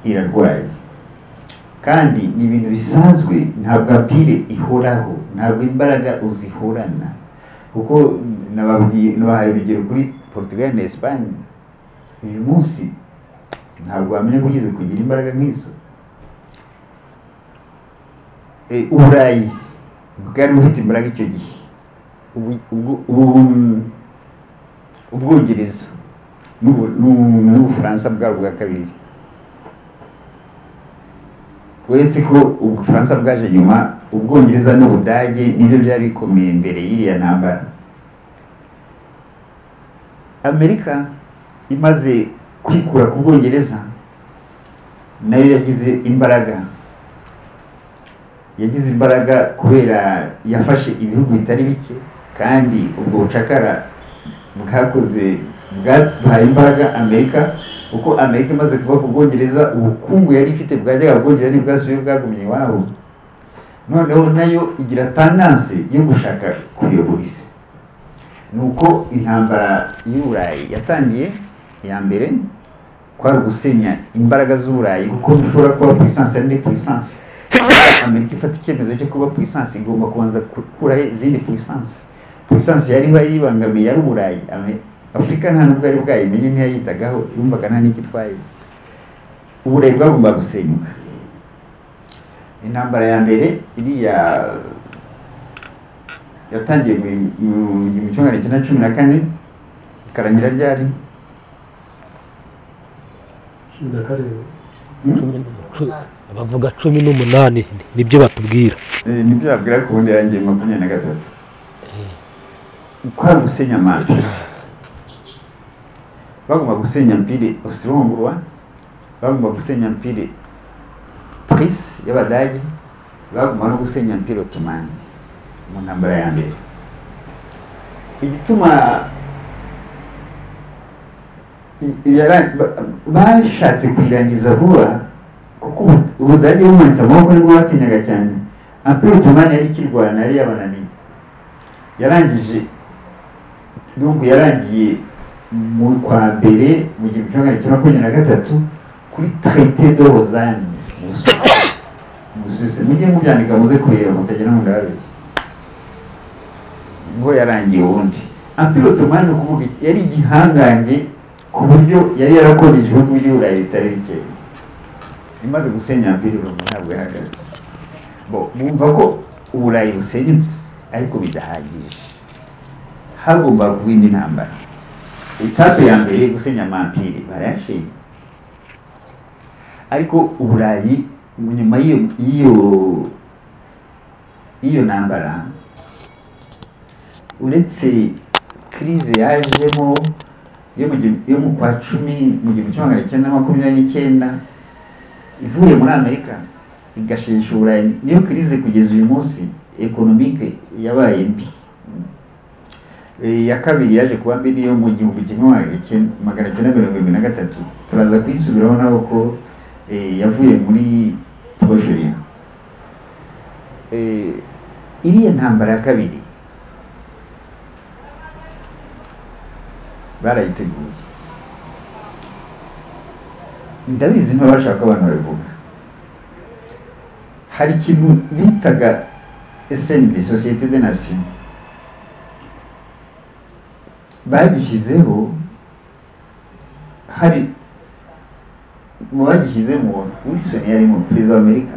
irarwaye kandi ni ibintu bisanzwe ntabwo apire ihoraho ntabwo imbaraga uzihorana kuko nabahaye urugero kuri Portugal na Espagne uyu munsi ntabwo wamenya ko ugeze kugira imbaraga nk'izo Uburayi bwari bufite imbaraga icyo gihe Ubwongereza n'Ubufaransa bwabo bwa kabiri uretse ko Ubufaransa bwaje nyuma Ubwongereza n'Ubudage nibyo byari bikomeye mbere y'iriya ntambara Amerika imaze kwikura ku Bwongereza nayo yagize imbaraga kubera yafashe ibihugu bitari bike kandi ubwo bucakara bwahaye imbaraga Amerika kuko Amerika imaze kuva ku Bwongereza ubukungu yari ifite bwajyaga Bwongereza ntibwasubiye bwagumye iwabo noneho nayo igira tendance yo gushaka kuyobora isi nuko intambara y'Uburayi yatangiye ya mbere kwari gusenya imbaraga z'Uburayi kuko bishobora kuba puissance ari puissance Amerika ifata icyemezo cyo kuba puissance igomba kubanza gukuraho izindi puissance yari yibangamiye yari Uburayi Afrika nta nubwo ari bwayimenye ntiyayitagaho yumvaga nta n'ikitwaye Uburayi bwagomba gusenyuka intambara ya mbere iriya yatangiye mu 1914 ikarangira ryari bavuga 18 nibyo batubwira nibyo babwira ko ubundi yarangiye 23 kwa gusenya Empire bagomba gusenya Empire Austro-Hongrois bagomba gusenya Empire Prusse y'Abadage bagomba no gusenya Empire Ottoman mu ntambara ya mbere igituma bashatse kuyirangiza vuba kuko Ubudage bumanitse amaboko nibwo batinyaga cyane Empire Ottoman yari kirwana yari yabananiye yarangiye mu kwa mbere mu 1923 kuri traité de Lausanne mu Suisse mujye mubyandika muze kureba mutagira ngo ndabeshye niho yarangiye ubundi Empire Ottoman kuvuga yari igihangange ku buryo yari yarakoresheje ibihugu by'Uburayi bitari bike imaze gusenya Empire ntabwo yahagaze bumva ko Uburayi busenyutse ariko bidahagije hagomba kuba indi ntambara etape ya mbere gusenya Empire barayashenye ariko Uburayi nyuma iyo ntambara uretse crise yajemo yo mu kwa 10 mu 1929 ivuye muri Amerika igashesha Uburayi niyo crise kugeza uyu munsi economique yabaye mbi ya kabiri yaje kuba mbi niyo mu 1973 turaza kwisubiraho naho ko yavuye muri Proche-Orient iriya ntambara ya kabiri barayiteguye ndabizi ntibashaka abantu babivuga hari ikintu bitaga SND Société des Nations bagishyizeho hari mu bagishyizemo Wilson yarimo perezida wa Amerika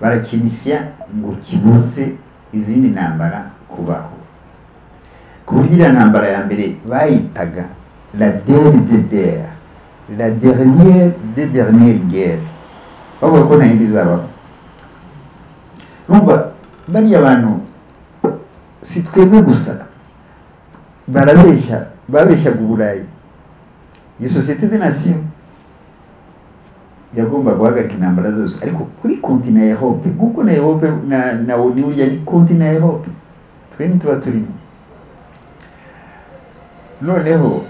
barakinisya ngo kibuze izindi ntambara kubaho ku buryo iriya ntambara ya mbere bayitaga la dernière des dernières guerres bavuga ko nta yindi izabaho numva bariya bantu si twebwe gusa babeshyaga Uburayi iyo Société des Nations yagomba guhagarika intambara zose ariko kuri continent ya Europe nkuko na Europe na ONU uriya ni continent ya Europe twe ntituba turimo noneho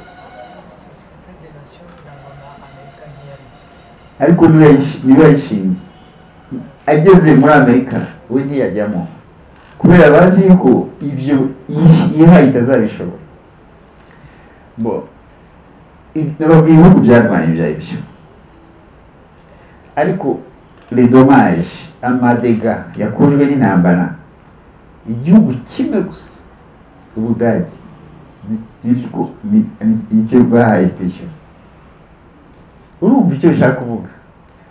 ariko niyo yayishinze ageze muri Amerika we ntiyajyamo kubera bazi yuko ibyo yihaye itazabishobora nababwiye ibihugu byarwanya ibyo ariko les dommages amadega yakozwe n'intambara igihugu kimwe gusa Ubudage nicyo bahaye kwishyura. Urumva icyo bishaka kuvuga?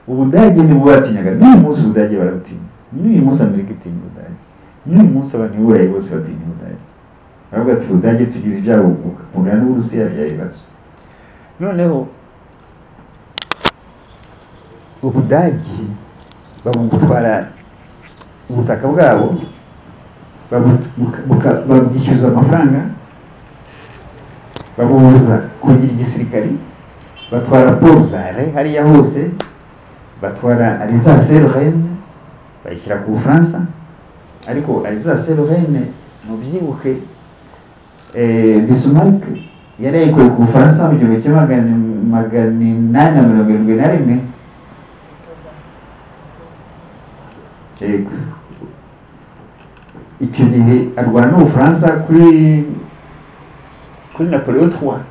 Ubudage ni bubatinyaga, n'uyu munsi Ubudage barabutinya, n'uyu munsi Amerika itinya Ubudage, n'uyu munsi abantu b'Uburayi bose batinya Ubudage. Baravuga ati Ubudage tugize ibyago ukakundana n'Uburusiya bya ibibazo. Noneho Ubudage babutwara ubutaka bwabo babwishyuza amafaranga, babubuza kugira igisirikari, batwara Port-Saint hariya hose, batwara Alsace-Lorraine bayishyira ku Bufaransa, ariko Alsace-Lorraine mubyibuke Bismarck yari yayikuye ku Bufaransa mu gihumbi kimwe magana inani na mirongo irindwi na rimwe. Icyo gihe arwana n'Ubufaransa kuri Napoleon III,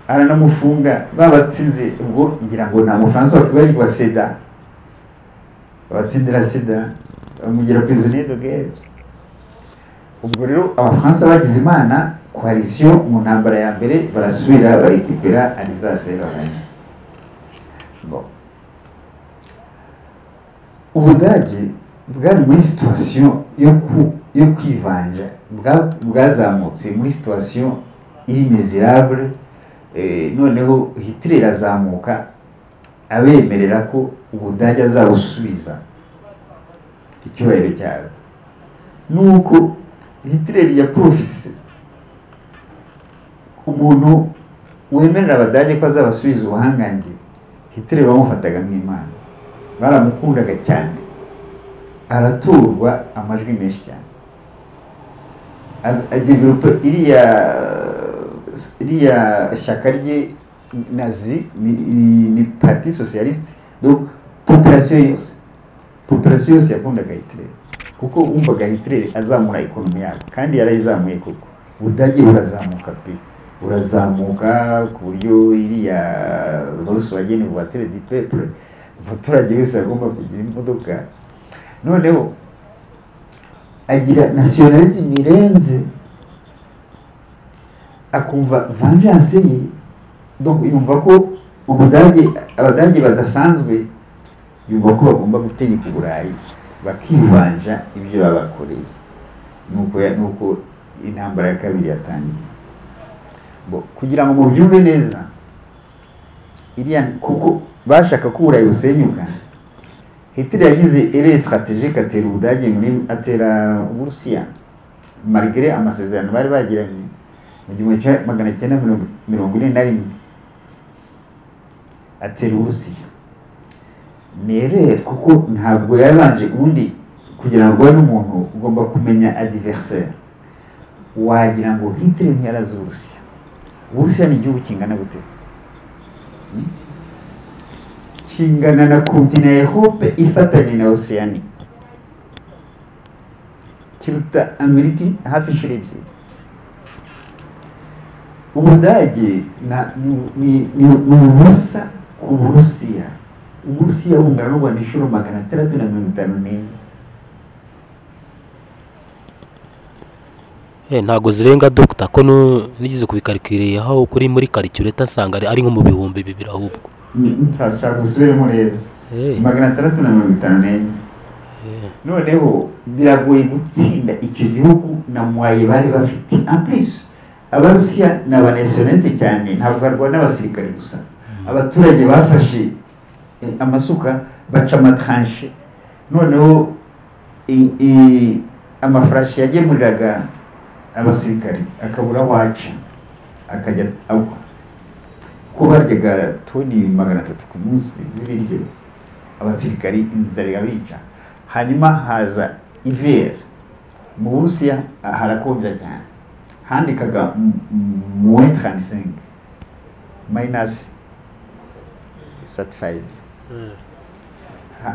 aranamufunga babatsinze. Ubwo ngira ngo nta Mufaransa wakwibagirwa Seda, babatsindira Seda bamugira prisonnier de guerre. Ubwo rero Abafaransa bagize Imana, coalition mu ntambara ya mbere barasubira barekipera Alsace-Lorraine. Bon, Ubudage bwari muri situation yo kwivanja, bwazamutse muri situation iri miserable. Noneho Hitler azamuka abemerera ko Ubudage azabusubiza icyubahiro cyabo. Nuko Hitler yaprofise umuntu wemerera Abadage ko azabasubiza ubuhangange. Hitler bamufataga nk'Imana, baramukundaga cyane, araturwa amajwi menshi cyane, adevelope iriya shyaka rye nazi ni parti socialiste. Donc population yose yakundaga Hitler, kuko umvaga Hitler azamura ekonomi yabo, kandi yarayizamuye koko. Ubudage burazamuka pe, burazamuka ku buryo iriya Volkswagen voiture du peuple, abaturage bose bagomba kugira imodoka. Noneho agira nationalisme irenze, akumva vengeance ye. Donc yumva ko Abadage badasanzwe, yumva ko bagomba gutegeka Uburayi bakivanja ibyo babakoreye. Nuko intambara ya kabiri yatangiye. Kugira ngo mubyumve neza, iriya kuko bashaka ko Uburayi busenyuka, Hitler yagize erreur stratégique, atera Ubudage atera Uburusiya malgré amasezerano bari bagiranye mu gihumbi kimwe magana cyenda mirongo ine na rimwe. Atera Uburusiya ni erreur, kuko ntabwo yarabanje. Ubundi kugira ngo urwane n'umuntu ugomba kumenya adversaire. Wagira ngo Hitler ntiyarazi Uburusiya. Uburusiya ni igihugu kingana gute? Kingana na continent ya Europe ifatanye na Oceanie, kiruta Amerika hafi inshuro ebyiri. Ubudage ni ubusa ku Burusiya. Uburusiya bungana n'u Rwanda inshuro 654. Ntago zirenga Dr. ko nigeze kubikarikiriye aho kuri muri calculator nsanga ari nko mu bihumbi 2 ahubwo. Ntashaka gusubiramo rero 654. Noneho biragoye gutsinda icyo gihugu na mwaye bari bafite. En plus Abarusiya ni abanationaliste cyane, ntabwo barwana n'abasirikare gusa. Abaturage bafashe amasuka baca amatranche. Noneho amafarashi yagemuriraga abasirikare akabura waca akajya agwa, ko baryaga toni 300 ku munsi z'ibiryo. Abasirikare inzara yabica. Hanyuma haza hiver mu Burusiya, harakonja cyane, handikaga -35 -35.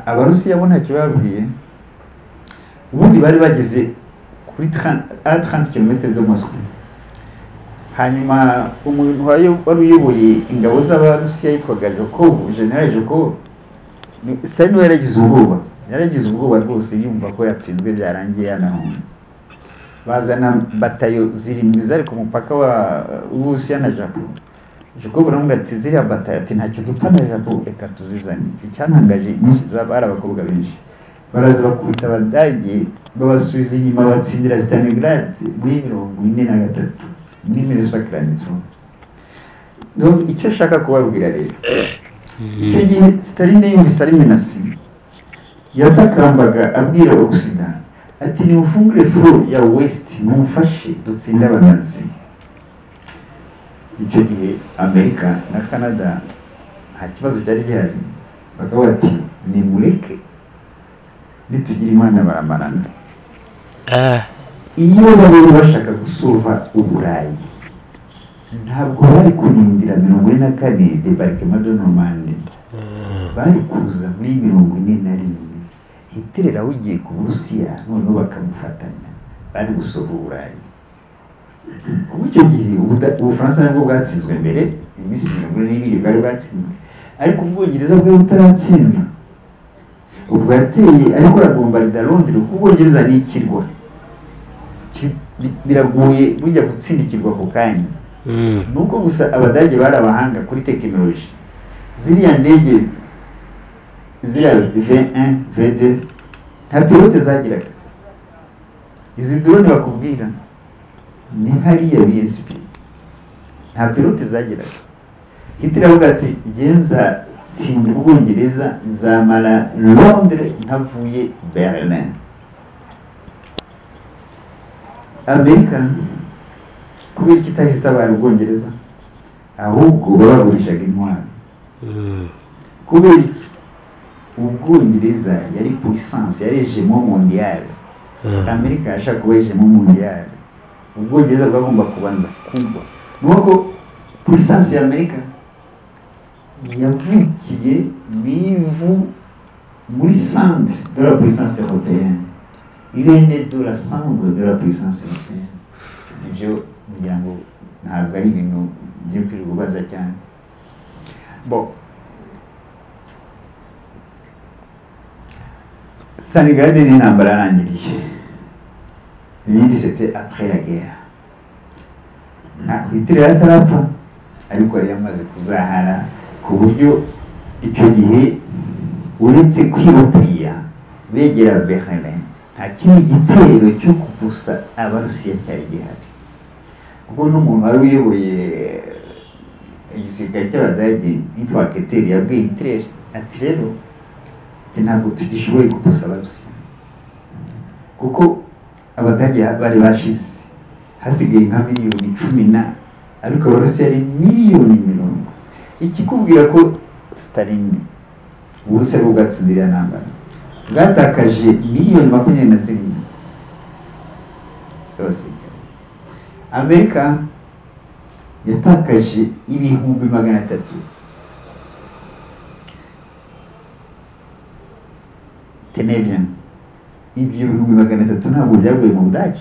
Abarusiya bo ntacyo babwiye. Ubundi bari bageze kuri 30 km de Moscow. Hanyuma umuntu wari uyoboye ingabo z'Abarusiya yitwaga Zhukov, General Zhukov, Stalin we yaragize ubwoba rwose yumva ko yatsinzwe byarangiye yanahunze. Bazana batayo zirindwi zari ku mupaka wa Uburusiya na Japan. Jacob nawe ati ziriya batayo ati ntacyo dupfa na Japan, reka tuzizane. Icyantangaje nyinshi bari abakobwa benshi, baraza bakubita Abadage babasubiza inyuma batsindira Stalingrad muri 1943 muri 1943. Donc icyo shaka kubabwira rero, icyo gihe Stalin yumvise ari menasi, yatakambaga abwira Occident ati nimufungure front ya West mumfashe dutsinda Abanazi. Icyo gihe Amerika na Canada nta kibazo cyari gihari, bakavuga ati nimureke nitugira Imana baramarana. Iyo bari bashaka gusova Uburayi ntabwo bari kurindira 44 débarquement de Normandie, bari kuza muri 41. Hitler awugiye ku Burusiya none bakamufatanya, bari gusova Uburayi. Kuko icyo gihe Ubufaransa nabwo bwatsinzwe mbere, iminsi 22 bwari bwatsinzwe, ariko Ubwongereza bwari butaratsindwa. Ubwo yateye ariko arabombarda Londres, kuko Ubwongereza ni ikirwa biragoye burya gutsindikirwa ku kanya. Nuko gusa Abadage bari abahanga kuri tekinoloji. Ziriya ndege ziriya V1 V2 nta pilote zagiraga. Izi drone bakubwira ni hariya BSP nta pilote zagiraga. Hitler avuga ati genza tsinda Ubwongereza nzamara Londres ntavuye Berlin. Amerika kubera kitahise tabara Ubwongereza, ahubwo babagurishaga intwaro. Kubera Ubwongereza yari puissance, yari hegemon mondial. Amerika yashaka kuba hegemon mondial, Ubwongereza bwagomba kubanza kugwa. Nuko puissance ya Amerika yavukiye bivu muri centre de la puissance européenne. Il est né de la centre de la puissance européenne. Ibyo kugira ngo ntabwo ari ibintu byo kwirubaza cyane. Bon, Stalingrad ni intambara yarangiriye. Ibindi c'était après la guerre. Hitler atarapfa ariko yari yamaze kuzahara ku buryo icyo gihe uretse kwirotira begera Berlin nta kindi gitero cyo kubusa Abarusiya cyari gihari. Kuko n'umuntu wari uyoboye igisirikare cy'Abadage yitwa Keter yabwiye Hitler ati rero ntabwo tugishoboye kubusa Abarusiya, kuko Abadage bari bashize hasigaye nka miliyoni 10 ariko Abarusiya ari miliyoni 10. Ikikubwira ko Stalin Uburusiya bwatsinzira ntambara bwatakaje miliyoni 27. Amerika yatakaje ibihumbi 300. Tenez bien, ibyo bihumbi 300 ntabwo byaguye mu Budage,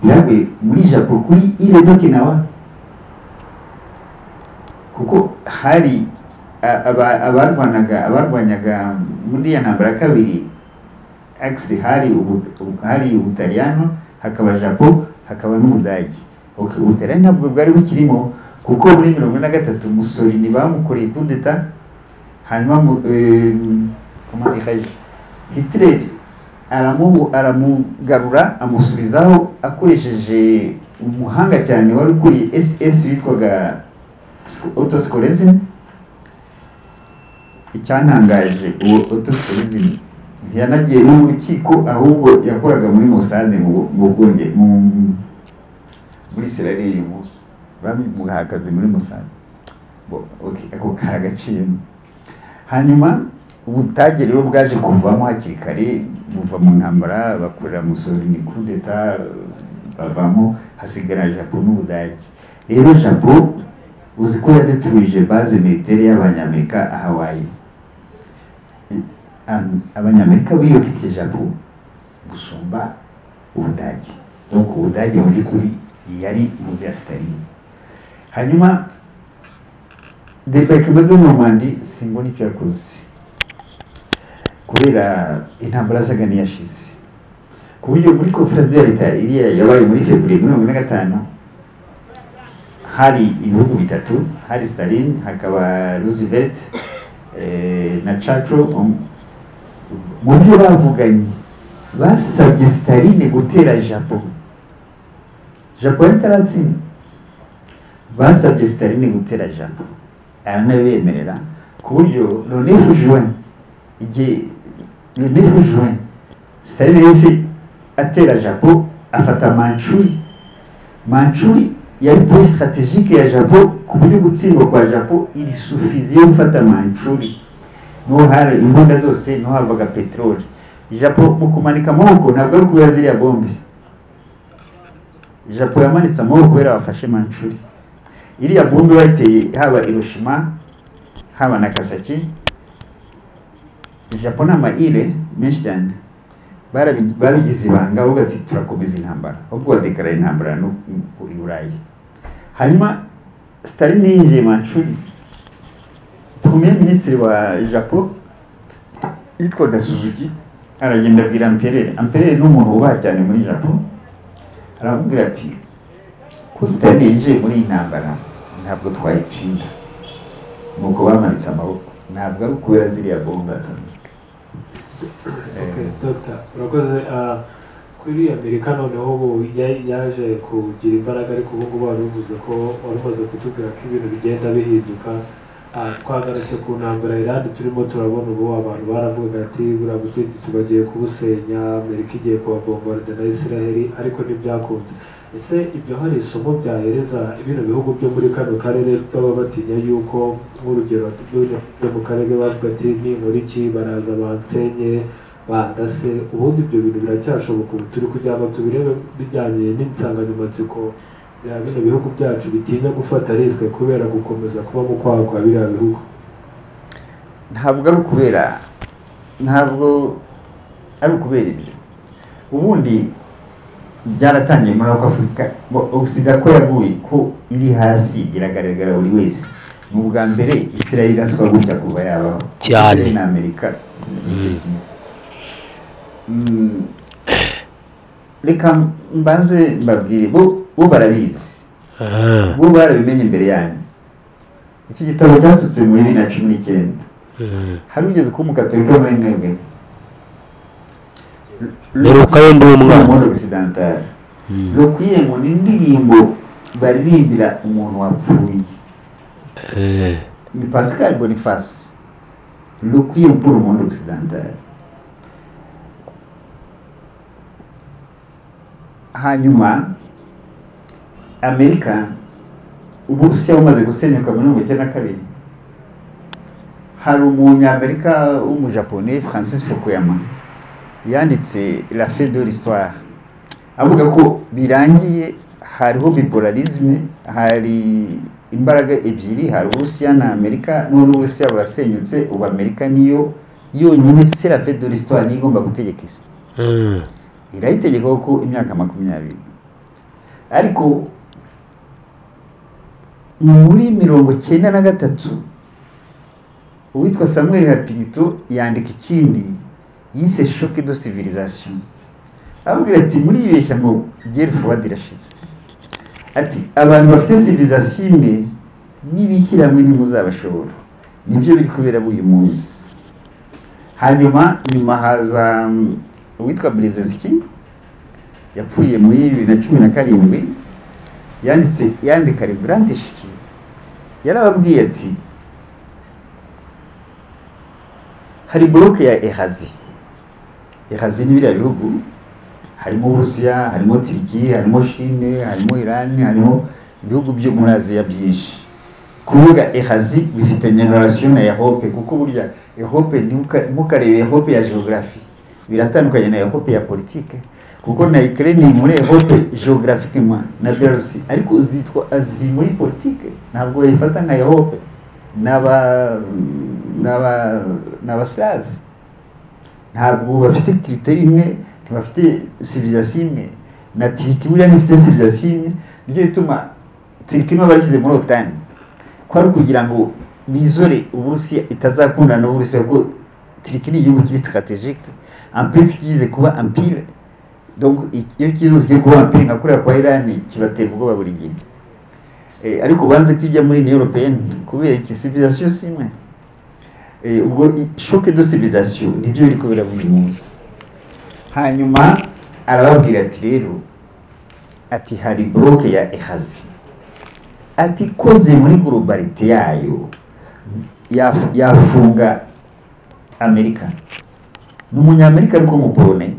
byaguye muri Japan kuri ile d'Okinawa. Kuko hari abarwanyaga muri ya ntambara kabiri axe, hari Ubutaliyano, hakaba Japan, hakaba n'Ubudage. Ubutaliyano ntabwo bwari bukirimo kuko muri 1943 Mussolini bamukoreye coup d'etat, hanyuma comment dirais-je, Hitler aramugarura amusubizaho akoresheje umuhanga cyane wari ukuriye SS witwaga Otto Skorzeny. Icyantangaje uwo Otto Skorzeny yanagiye no mu rukiko, ahubwo yakoraga muri Mossad muri Israel uyu munsi bamuhagaze muri Mossad. Ako karagaciye. Hanyuma Ubudage rero bwaje kuvamo hakiri kare, buva mu ntambara bakorera Mussolini coup d'etat bavamo, hasigara Japan n'Ubudage. Rero Japan uzi ko yadeturuje base militaire y'Abanyamerika a Hawaii. Abanyamerika biyokipye Japan gusumba Ubudage. Donc Ubudage mu by'ukuri yari muzi ya Stalin. Hanyuma debarquement de Normandie simbona icyo yakoze kubera intambara zaga niyashize ku buryo muri conference de l'État iriya yabaye muri February 2025 hari ibihugu bitatu, hari Stalin, hakaba Roosevelt na Churchill. Mu byo bavuganye basabye Stalin gutera Japon. Japon itaratsinda, basabye Stalin gutera Japon, aranabemerera ku buryo le 9 juin le 9 juin Stalin yese atera Japon, afata Manchuri yari point stratégique ya Japon ku buryo gutsindwa kwa Japon iri suffisait yo gufata Manchuri. No hari imbunda zose, no havaga petroli. Japon mu kumanika amaboko ntabwo ari kubera ziriya bombe. Japon yamanitse amaboko kubera bafashe Manchuri. Iriya bombe bateye haba Hiroshima haba Nagasaki, Japon n'amaire menshi cyane babigize ibanga ahubwo ati turakomeza intambara, ahubwo badekara intambara no ku Burayi. Hanyuma Stalin yinjiye Manchuri, premier ministre wa Japon yitwaga Suzuki aragenda abwira Empereur n'umuntu wubaha cyane muri Japon, aramubwira ati ko Stalin yinjiye muri intambara ntabwo twayitsinda, nuko bamanitse amaboko, ntabwo ari kubera ziriya bombe atomike. Dr. urakoze. Kuri Amerika noneho ubu yaje kugira imbaraga, ariko ubu ngubu wari uvuze ko wari umaze kutubwira ko ibintu bigenda bihinduka. Twagarutse ku ntambara Iran turimo turabona ubu abantu baravuga ati buriya butegetsi bagiye kubusenya, Amerika igiye kubabombarda na Israel, ariko ntibyakunze. Ese ibyo hari isomo byahereza ibino bihugu byo muri kano karere baba batinya yuko nk'urugero byo mu karere bavuga ati ninkora iki baraza bansenye bandase, ubundi ibyo bintu biracyashoboka ubu turi kugira ngo tubirebe bijyanye n'insanganyamatsiko ya bino bihugu byacu bitinya gufata risque kubera gukomeza kuba mu kwaha kwa biriya bihugu? Ntabwo ari ukubera ibyo, ubundi byaratangiye muri Afurika. Oxida ko yaguye ko iri hasi biragaragara buri wese. Mu bwa mbere Israel aswa gutya kuva yabaho cyane na Amerika. Reka mbanze mbabwire bo barabizi, bo barabimenye imbere yanyu. Iki gitabo cyasutse muri 2019 hari ugeze ko umukatolika muri mwebwe Meruka yende umwana mu occidental lokwiye mu ndirimbo baririmbira umuntu wapfuye. Ni Pascal Boniface lokwiye pour le monde occidental. Hanyuma Amerika Uburusiya bumaze gusenyuka muri 1992, hari umunyamerika w'umujapone Francis Fukuyama yanditse La fin de l'histoire, avuga ko birangiye, hariho bipolarisme, hari imbaraga ebyiri, hari Uburusiya na Amerika, none Uburusiya burasenyutse, ubu Amerika niyo yonyine. C'est la fin de l'histoire ni igomba gutegeka isi. Irayitegeka ko imyaka 20, ariko muri 1993 uwitwa Samuel Huntington yandika ikindi yise choc de civilisation, avuga ati muri ibeshya ngo guerre froide irashize, ati abantu bafite civilisation imwe n'ibishyiramwe ntimuzabashobora. Nibyo biri kubera uyu munsi. Hanyuma nyuma haza uwitwa Brzezinski yapfuye muri 2017, yandika Rebrandishki, yarababwiye ati hari bloke ya Eurasie n'ibiriya bihugu, harimo Uburusiya, harimo Turkiya, harimo Chine, harimo Iran, harimo ibihugu byo muri Aziya byinshi. Kuvuga Eurasie bifitanye relation na Europe, kuko burya Europe ntukarebe Europe ya geography, biratandukanye na Europe ya politique, kuko na Ukraine muri Europe geographiquement na Belarus, ariko zitwa Asie muri politique ntabwo yifata nka Europe. N'abaslave ntabwo bafite critère imwe, ntibafite civilisation imwe. Na Turkiya buriya ntifite civilisation imwe, nicyo gituma Turkiya barishyize muri OTAN, ko ari kugira ngo bizore Uburusiya itazakundana n'Uburusiya kuko Turquie ni igihugu kiri stratégique en plus kigize kuba empire, donc iyo kigize kuba empire nka kuriya kwa Iran kibatera ubwoba buri gihe. Ariko banze kwijya muri Union Européenne kubera iki civilisation simwe. Ubwo choc de civilisation nibyo biri kubera buri munsi. Hanyuma arababwira ati rero ati hari bloke ya Eurasie ati koze muri globalite yayo yafunga Amerika. N'umunyamerika ariko umupolone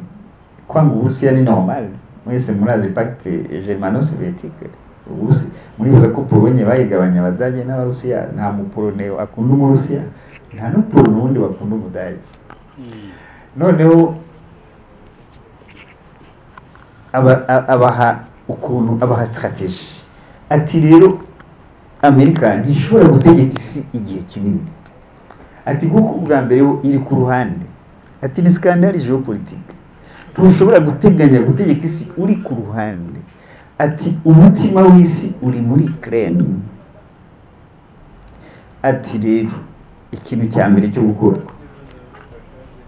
kwanga Uburusiya ni normal, mwese murazi pacte germano-soviétique. Uburusiya muribuza ko Polonye bayigabanya Abadage n'Abarusiya, nta mupolone akunda Umurusiya, nta n'upolone wundi bakunda Umudage. Noneho abaha ukuntu abaha strategy ati rero Amerika ntishobora gutegeka isi igihe kinini, ati kuko ubwa mbere iri ku ruhande, ati ni scandale géopolitique, ntushobora gutegeka isi uri ku ruhande, ati umutima w'isi uri muri Ukraine. Ati rero ikintu cya mbere cyo gukora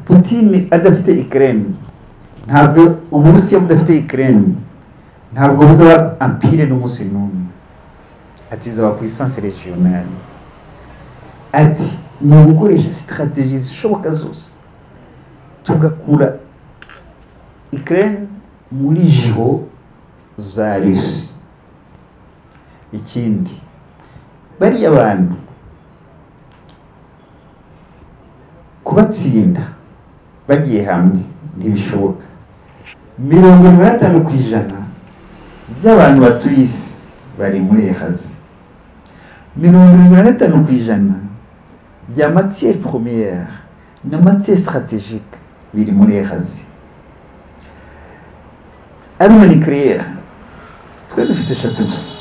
Putin adafite Ukraine, ntabwo Uburusiya budafite Ukraine, ntabwo buzaba empire n'umunsi n'umwe, ati zaba puissance régionale. Ati ni ugukoresha stratégie zishoboka zose tugakura Ukraine muri jiro za Russie. Ikindi bariya abantu kubatsinda bagiye hamwe ntibishoboka. 50% by'abantu batuye isi bari muri Eurasie. 75% bya matière première na matière stratégique biri muri Eurasie. Arme nucléaire twe dufite eshatu gusa,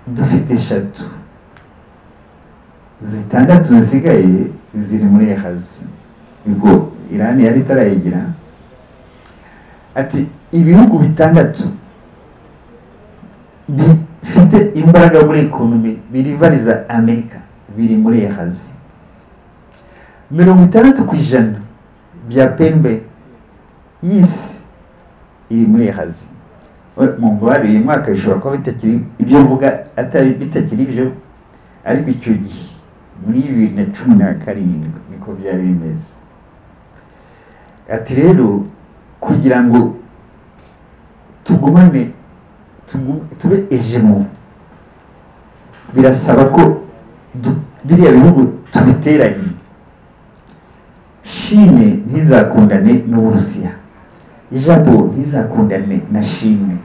dufite eshatu, zitandatu zisigaye ziri muri Eurasie. Ubwo Iran yari itarayigira. Ati ibihugu bitandatu bifite imbaraga muri ekonomi birivariza Amerika biri muri Eurasie. 60% bya PNB y'isi iri muri Eurasie. Mu mbare uyu mwaka ishobora kuba bitakiri ibyo mvuga, atari bitakiri ibyo, ariko icyo gihe muri 2017 niko byari bimeze. Ati rero kugira ngo tugumane tube ejemo birasaba ko biriya bihugu tubiteranye. Chine ntizakundane n'Uburusiya, Japon ntizakundane na Chine,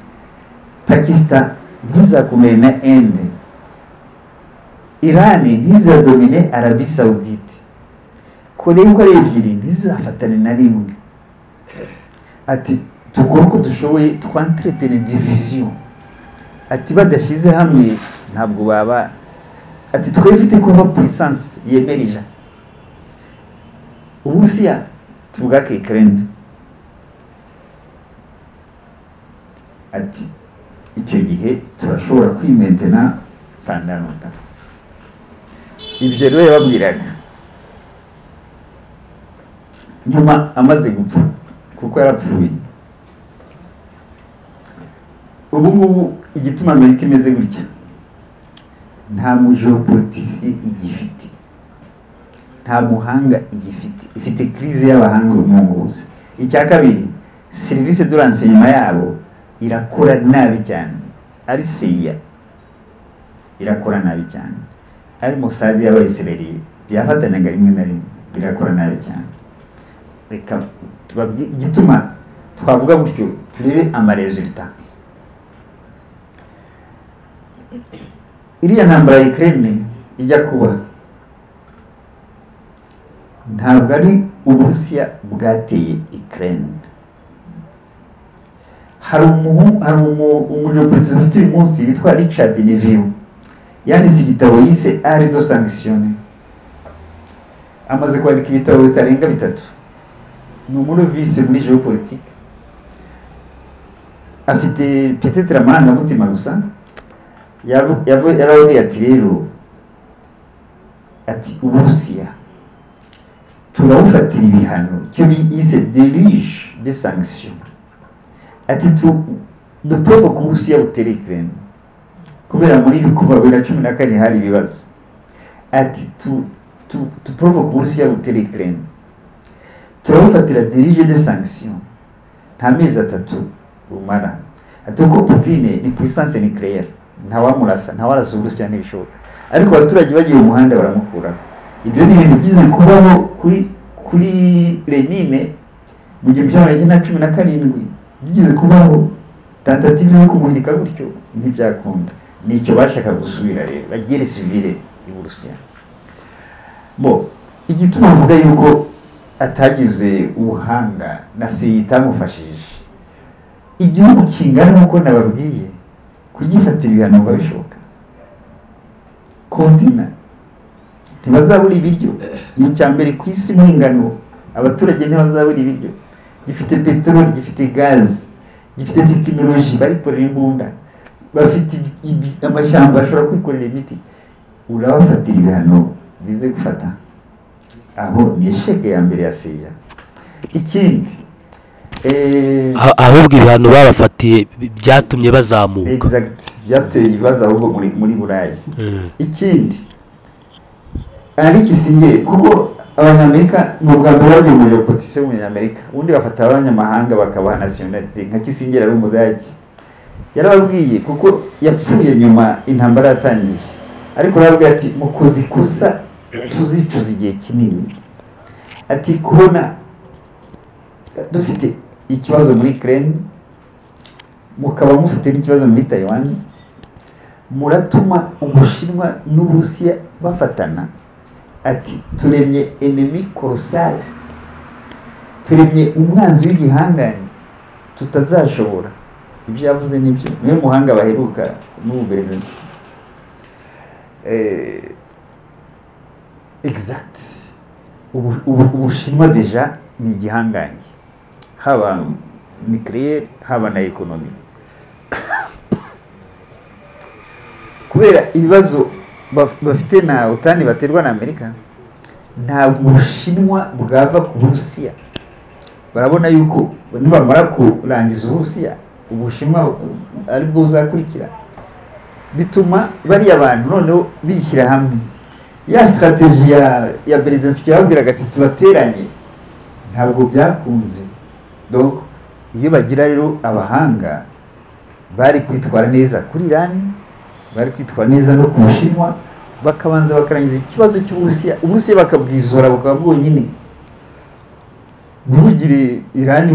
Pakistan ntizakundane na Inde, Iran ntizadomine Arabie Saoudite, Korea uko ari ebyiri ntizafatane na rimwe. Ati tukora uko dushoboye twantretene division, ati badashyize hamwe ntabwo baba, ati twifite kuba puissance yemerija. Uburusiya tubwake Ukraine, ati icyo gihe turashobora kwimentena pandanota. Ibyo rero yababwiraga nyuma amaze gupfa kuko yarapfuye. Ubu ngubu igituma Amerika imeze gutya, nta mugeopoliticier igifite, nta muhanga igifite, ifite crise y'abahanga umuhuza. Icya kabiri, service de renseignement yabo irakora nabi cyane, ari CIA irakora nabi cyane, ari Mossad y'Abayisiraheli byafatanyaga rimwe na rimwe, birakora nabi cyane. Reka tubabwire igituma twavuga gutyo, turebe amaresultat. Iriya ntambara ya Ukraine ijya kuba, ntabwo ari Uburusiya bwateye Ukraine. Hari umugeopoliticier ufite uyu munsi witwa Richard Neveu, yanditse igitabo yise Art de Sanctionner. Amaze kwandika ibitabo bitarenga 3. Ni umunovise muri geopolitique, afite peut-être amarangamutima gusa, yarababwiye ati rero ati Uburusiya turabufatira ibihano icyo bise deluge de sanction ati duprovoke ku Burusiya butera Ukraine kubera muri kuva 2014 hari ibibazo ati tuprovoke ku Burusiya butera Ukraine turabufatira deluge de sanction nta mezi 3 umara ati uko Putin ni puissance nucléaire ntawamurasa ntawarasa Uburusiya ntibishoboka ariko abaturage bagiye umuhanda baramukura ibyo ni ibintu byize kubaho kuri Lenine mu 1917 byize kubaho tentative yo kumuhirika gutyo ntibyakunda nicyo bashaka gusubira rero la guerre civile i Burusiya bo igituma avuga yuko atagize ubuhanga na se yitamufashije igihugu kingana uko nababwiye kugifatira ibihano babishoboka kontina ntibazabura ibiryo ni icyambere ku isi mu ingano abaturage ntibazabura ibiryo gifite peteroli gifite gaz gifite tekinoloji barikorera imbunda bafite amashyamba bashobora kwikorera imiti urabafatira ibihano bize gufata aho ni esheke ya mbere ya seya ikindi ahubwo ibihano babafatiye byatumye bazamuka exact byateye ibibazo ahubwo muri Burayi ikindi ari Kissinger kuko abanyamerika mu bwa mbere bagiye muri opposition y'Amerika ubundi bafata abanyamahanga bakabaha nationality nka Kissinger ari umudage yarababwiye kuko yapfuye nyuma intambara yatangiye ariko yarabwiye ati mukozi kosa tuzicuza igihe kinini ati kubona dufite ikibazo muri Ukraine mukaba mufite n'ikibazo muri Taiwan muratuma Ubushinwa n'Uburusiya bafatana ati turemye ennemi colossal turemye umwanzi w'igihangange tutazashobora ibyo yavuze nibyo niwe muhanga baheruka n'ubu Berezinski exact Ubushinwa deja ni igihangange haba nucléaire haba na economy kubera ibibazo bafite na utani baterwa na Amerika ntabwo Ubushinwa bwava ku Burusiya barabona yuko nibamara kurangiza Uburusiya Ubushinwa ari bwo buzakurikira bituma bari abantu noneho bishyira hamwe ya strategy ya Berezinski yabwiraga ati tubateranye ntabwo byakunze donc iyo bagira rero abahanga bari kwitwara neza kuri Iran bari kwitwara neza no ku Bushinwa bakabanza bakarangiza ikibazo cy'Uburusiya Uburusiya bakabwizora bakaba bwonyine ntibugire Iran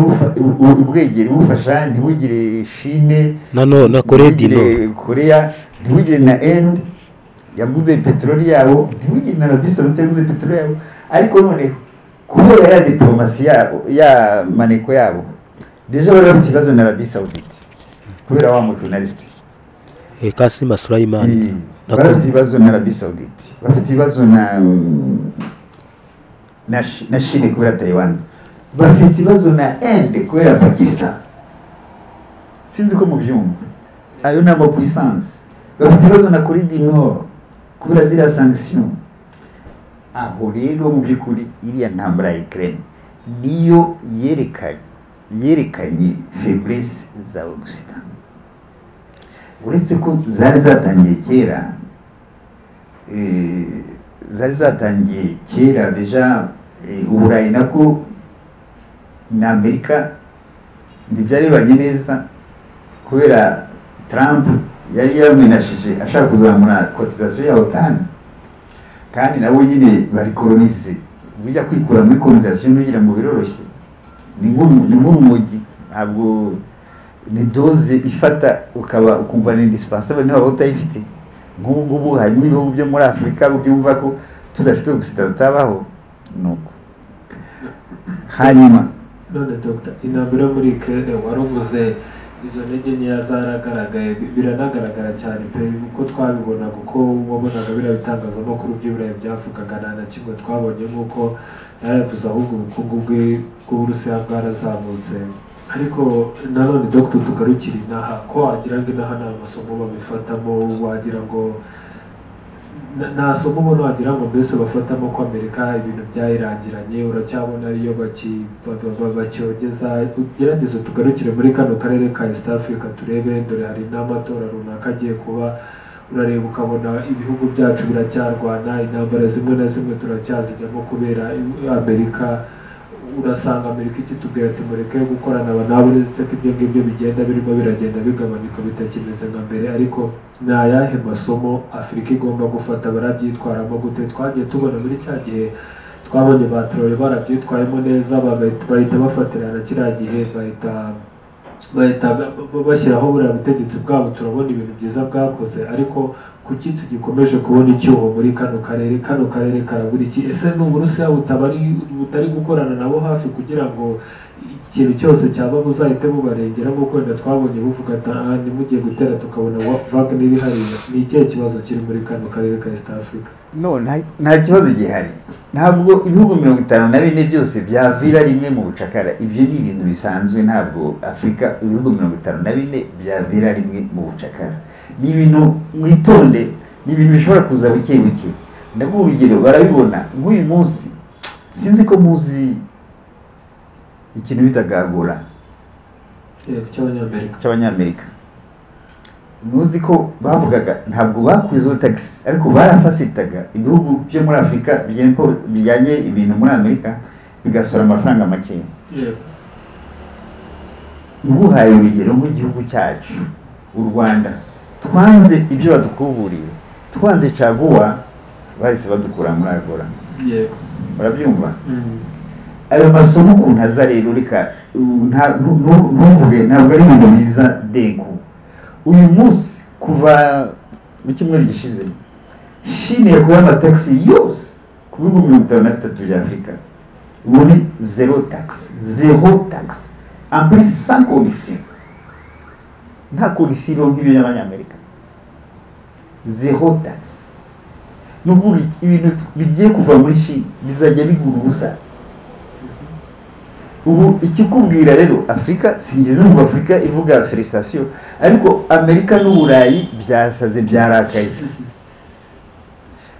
ubwegere bufasha ntibugire Chine na Korea ntibugire na Inde yaguze peteroli yabo ntibugire na Arabie Saoudite yaguze peteroli yabo ariko none kubera ya diplomasi yabo ya maneko yabo deja bari bafite ibibazo na Arabie Saoudite kubera wa mu journalist Kassim Suleiman bari bafite ibibazo na Arabie Saoudite bafite ibibazo na Chine kubera Taiwan bafite ibibazo na Inde kubera Pakistan sinzi ko mu byumva ayo na mo puissance bafite ibibazo na Corée du Nord kubera ziriya sanction aho rero mu by'ukuri iriya ntambara ya Ukraine niyo yerekanye faiblesse za Occident uretse ko zari zatangiye kera deja Uburayi nako na Amerika ntibyarebanye neza kubera Trump yari yamenashije ashaka kuzamura cotisation ya OTAN kandi nabo nyine bari colonize bijya kwikura muri colonisation kugira ngo biroroshye ni nk'urumogi ntabwo ni doze ifata ukaba ukumva ni indispensable niba utayifite nk'ubu hari ibihugu byo muri Afrika byumva ko tudafite gusita tutabaho nuko hanyuma none Dr. intambara muri Ukraine waruvuze izo ntege nkeya zaragaragaye biranagaragara cyane pe uko twabibona kuko wabonaga biriya bitangazamakuru by'Iburayi byavugaga na kimwe twabonye nk'uko yaravuze ahubwo ubukungu bw'Uburusiya bwarazamutse ariko nanone Dr tugarukira inaha ko wagira ngo inaha nta masomo babifatamo, wagira ngo nta somo ubona wagira ngo mbese bafatamo ko Amerika ibintu byayirangiranye, uracyabona ariyo bacyogeza. Ugerageze tugarukire muri kano karere ka East Africa turebe, dore hari n'amatora runaka agiye kuba, urareba ukabona ibihugu byacu biracyarwana, intambara zimwe na zimwe turacyazijyamo kubera Amerika. Urasanga Amerika ikitubwira ati mureke gukorana nabo, ndetse ko ibyo ngibyo bigenda birimo biragenda bigabanuka bitakimeze nka mbere. Ariko ni ayahe masomo Afurika igomba gufata, barabyitwaramo gute? Twagiye tubona muri cya gihe twabonye ba Traoré barabyitwayemo neza, bahita bafatirana kiriya gihe, bahita bashyiraho buriya butegetsi bwabo, turabona ibintu byiza bwakoze. Ariko kuki tugikomeje kubona icyuho muri kano karere karabura iki? Ese ni Uburusiya butari gukorana nabo hafi kugira ngo ikintu cyose cyaba buzahite bubarengera, nk'uko wenda twabonye buvuga ati ntimugiye gutera tukabona Wagner iri hariya? Ni ikihe kibazo kiri muri kano karere ka East Africa? No, nta kibazo gihari. Ntabwo ibihugu 54 byose byavira rimwe mu bucakara. Ibyo ni ibintu bisanzwe. Ntabwo Afrika ibihugu 54 byavira rimwe mu bucakara. Ni ibintu mwitonde, ni ibintu bishobora kuza buke buke. Ndaguha urugero, barabibona nk'uyu munsi. Sinzi ko muzi ikintu bitagagura cy'Abanyamerika. Muzi ko bavugaga ntabwo bakwizeho tax, ariko barafasitaga ibihugu byo muri Afrika bijyanye ibintu muri Amerika bigasora amafaranga make. Nguhaye urugero nk'igihugu cyacu u Rwanda, twanze ibyo badukuburiye, twanze caguwa, bahise badukura muri agora. Barabyumva? Ayo masomo ukuntu aza rero, reka ntuvuge ntabwo ari ibintu biza dego. Uyu munsi kuva mu cyumweru gishize, Chine yakuye amataxi yose ku bihugu 53 bya Afrika. Ubundi zero tax, en plus sans condition. Nta condition nk'ibyo y'Abanyamerika. Zero tax. Nubuga ibintu bigiye kuva muri Chine bizajya bigura ubusa. Ubu ikikubwira rero Afrika, sinigeze numva Afrika ivuga felicitation, ariko Amerika n'Uburayi byasaze byarakaye.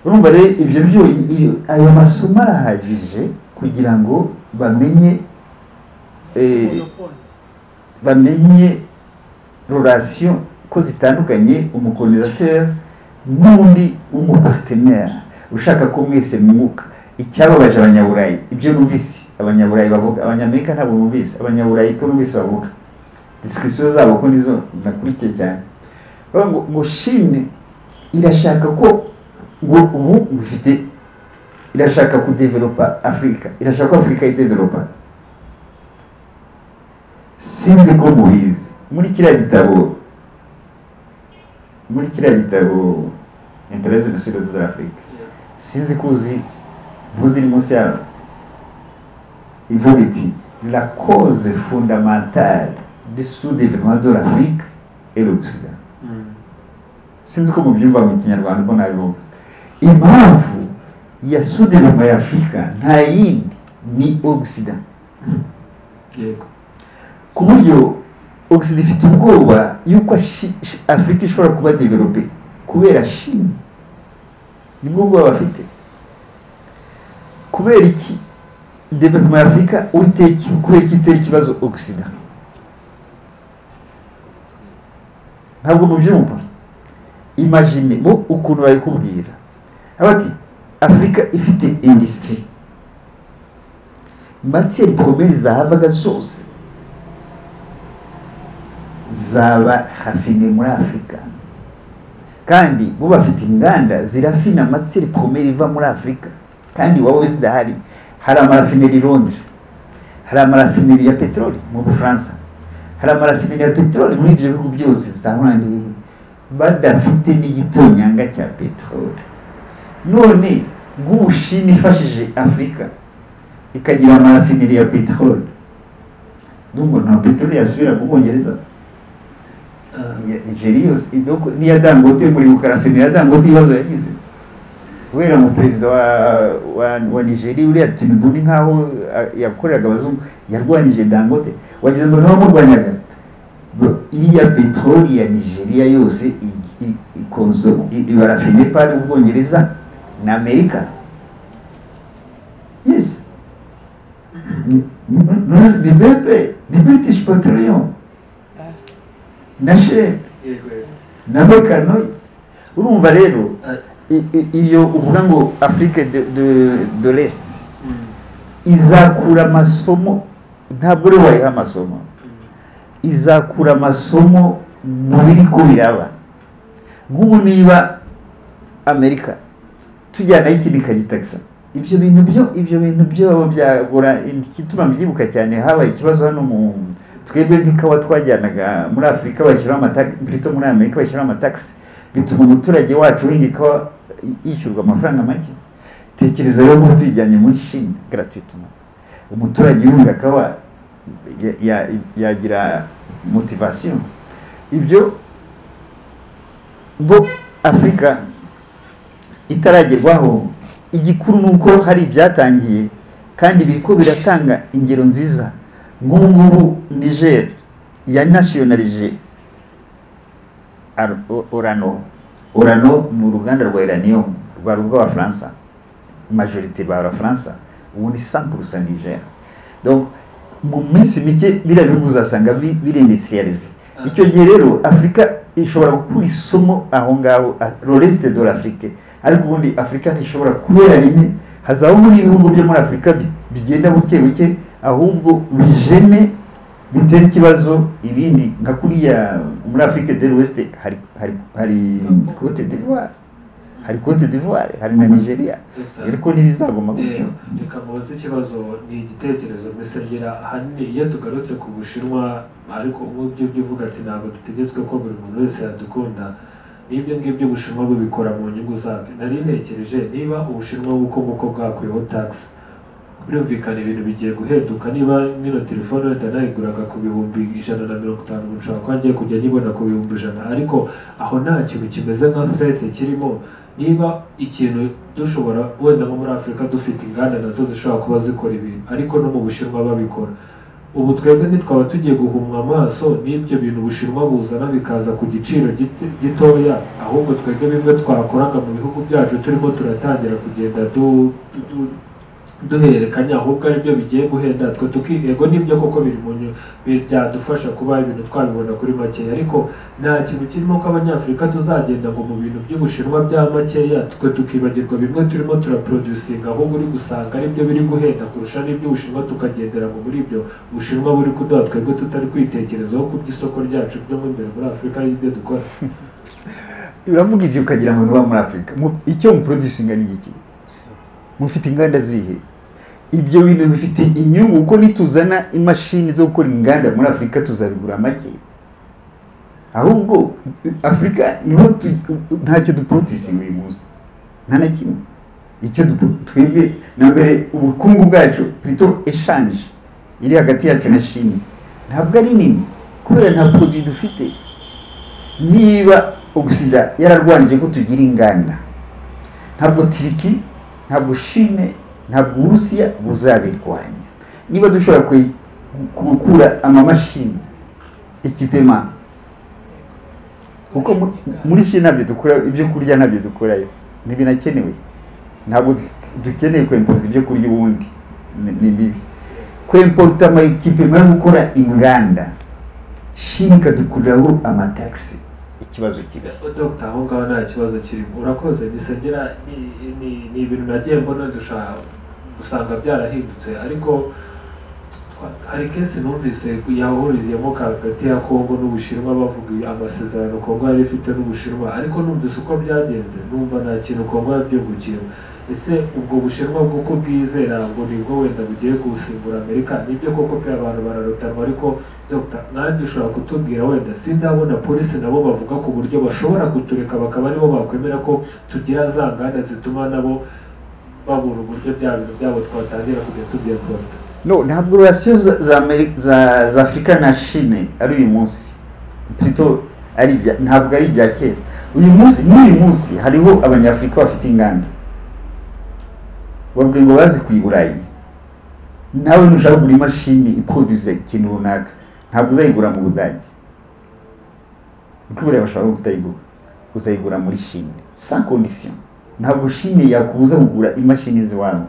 Urumva rero ibyo ayo masomo arahagije kugira ngo bamenye relation ko zitandukanye, umukolonisateur n'undi umupartenaire ushaka ko mwese mwuka. Icyababaje Abanyaburayi, ibyo numvise Abanyaburayi bavuga, Abanyamerika ntabwo numvise, Abanyaburayi ko numvise bavuga discussion zabo ko nizo nakurikiye cyane. Ngo Chine irashaka ko ubu bifite, irashaka kudevelopa Afrika, irashaka ko Afrika idevelopa. Sinzi ko mubizi muri kiriya gitabo Imperialisme sur le dos de l'Afrique, sinzi ko ntuziri munsi yawe ivuga iti la cause fondamentale du sous-développement de l'Afrique est l'Occident. Sinzi ko mubyumva mu Kinyarwanda ko nabivuga. Impamvu ya sous-développement ya Afrika nta yindi ni Occident. Ku buryo Occident ifite ubwoba yuko Afrika ishobora kuba develope kubera Chine. Nibwo ubwoba bafite. Kubera iki development ya Afrika uiteki, kubera iki itera ikibazo Occident? Ntabwo mubyumva. Imagine bo ukuntu bayikubwira. Abati Afrika ifite industry, matière première zahavaga zose zaba hafine muri Afrika, kandi bo bafite inganda zirafina matière première iva muri Afrika, kandi wabo zidahari. Hari amarafineri Londres, hari amarafineri ya petroli mu Bufaransa, hari amarafineri ya petroli muri ibyo bihugu byose zitanguraniye badafite n'igitonyanga cya petroli. None nk'Ubushini ifashije Afrika ikagira amarafineri ya petroli, ndumva nta petroli yasubira mu Bwongereza. Nigeria niya Dangote, muri bukarafineri ya Dangote ibibazo yagize. kubera mu perezida wa Nigeria uriya Tinubu ni nkaho yakoreraga abazungu, yarwanije Dangote, wagize ngo niho murwanyaga. Iriya peteroli ya Nigeria yose ibarafine par Ubwongereza na Amerika. Yes. The BP, the British Petroleum, na Shell, na Mekano. Urumva rero iyo uvuga ngo Afrique de l'Est izakura amasomo, ntabwo rero wayiha amasomo, izakura amasomo mu biri ko biraba. Nk'ubu niba Amerika tujyana ikindi kagitaxa, ibyo bintu byo byagora. Igituma mbyibuka cyane, habaye ikibazo hano mu twebwe nk'ikawa twajyanaga muri Afrika bashyiraho amataxi, plutôt muri Amerika bashyiraho amataxi, bituma umuturage wacu uhinga ikawa yishyurwa amafaranga make. Tekereza rero ngo tuyijyanye muri Chine gratuitement, umuturage uhinga ikawa yagira motivation. Ibyo bo Afrika itaragerwaho, igikuru nuko hari ibyatangiye kandi biriko biratanga ingero nziza. Nk'ubu Niger ya nationalije Orano ni uruganda rwa uranium rwa rw'Abafaransa, majorité b'Abafaransa, ubu ni 100% Niger. Donc mu minsi mike birabihugu uzasanga birindustrialize. Icyo gihe rero Afrika ishobora gukura isomo aho ngaho, le reste de l'Afrique. Ariko ubundi Afrika ntishobora kubera rimwe, hazaho muri ibihugu byo muri Afrika bigenda buke buke, ahubwo bijene bitera ikibazo ibindi. Nka kuriya muri Afrique de l'Ouest hari Côte d'Ivoire, hari na Nigeria, ariko ntibizagoma gutyo. Reka mubaze ikibazo, ni igitekerezo mesengera ahanini iyo tugarutse ku Bushinwa, ariko umubyo uvuga ati ntabwo dutegetswe ko buri muntu wese yadukunda. N'ibyo ngibyo Ubushinwa bubikora mu nyungu zabyo. Nari ntekereje niba Ubushinwa buko bwakwiyeho tax, birumvikana ibintu bigiye guhenduka. Niba nino telefone wenda nayiguraga ku bihumbi 150, nshobora kuba ngiye kujya nyibona ku bihumbi 100, ariko aho nta kintu kimeze nka threat kirimo. Niba ikintu dushobora wenda nko muri Afrika dufite inganda nazo zishobora kuba zikora ibintu, ariko no mu Bushinwa babikora, ubu twebwe ntitwaba tugiye guhumwa amaso n'ibyo bintu Ubushinwa buzana bikaza ku giciro gitoya, ahubwo twebwe bimwe twakoraga mu bihugu byacu turimo turatangira kugenda duhererekanya, ahubwo aribyo bigiye guhenda twe tukiyego. Nibyo koko biri mu byadufasha kuba ibintu twabibona kuri makeya, ariko nta kintu kirimo ko Abanyafurika tuzagenda ngo mu bintu by'Ubushinwa bya makeya twe tukibagirwa bimwe turimo turaproducinga, ahubwo uri gusanga aribyo biri guhenda kurusha n'ibyo Ubushinwa, tukagendera ngo muri ibyo Ubushinwa buri kuduha twebwe tutari kwitekerezaho ku by'isoko ryacu byo mu imbere muri Afrika y'ibyo dukora. Uravuga ibyo ukagira ngo nuba muri Afrika icyo muproducinga ni iki? Mufite inganda zihe? Ibyo bintu bifite inyungu uko nituzana imashini zo gukora inganda muri Afrika tuzabigura make. Ahubwo Afrika niho ntacyo duproducinga uyu munsi, nta na kimwe. Icyo twebwe na mbere ubukungu bwacu plutôt échange iri hagati yacu na Chine ntabwo ari nini, kubera nta produit dufite. Niba Ogisida yararwanije ko tugira inganda, ntabwo Turiki, ntabwo Chine, ntabwo Uburusiya buzabirwanya. Niba dushobora gukura amamashini ekipema, kuko muri Chine nabyo dukora ibyo kurya, nabyo dukorayo ntibinakenewe. Ntabwo dukeneye kwimporta ibyo kurya, ubundi ni bibi kwimporta ama ekipema yo gukora inganda. Chine ikadukuriraho amataxi, ikibazo kiri. Dr. aho ngaho nta kibazo kirimo. Urakoze. Nisengera ni ibintu nagiye mbona dushaka usanga byarahindutse, ariko hari kesi numvise yahuririyemo hagati ya Kongo n'Ubushinwa bavuga amasezerano Kongo yari ifite n'Ubushinwa, ariko numvise uko byagenze numva nta kintu Kongo yabyungukiyemo. Ese ubwo Bushinwa bw'uko bwizera ngo nibwo wenda bugiye gusimbura Amerika? Nibyo koko pe abantu bararutanwa, ariko Dr. nanjye ushobora kutubwira wenda sindabona polisi nabo bavuga ku buryo bashobora kutureka bakaba aribo bakwemera ko tugira za nganda zituma nabo babura uburyo bya bintu byabo twatangira kujya tubyekora. No, ntabwo relation za Afrika na Chine ari uyu munsi, plutôt ntabwo ari bya kera. Uyu munsi hariho Abanyafrika bafite inganda babwiye ngo bazi ku Burayi, nawe nushaka kugura imashini iproduce ikintu runaka ntabwo uzayigura mu Budage, kuko Burayi bashobora kutayigura, uzayigura muri Chine sans condition. Ntabwo Chine yakubuza kugura imashini ziwabo,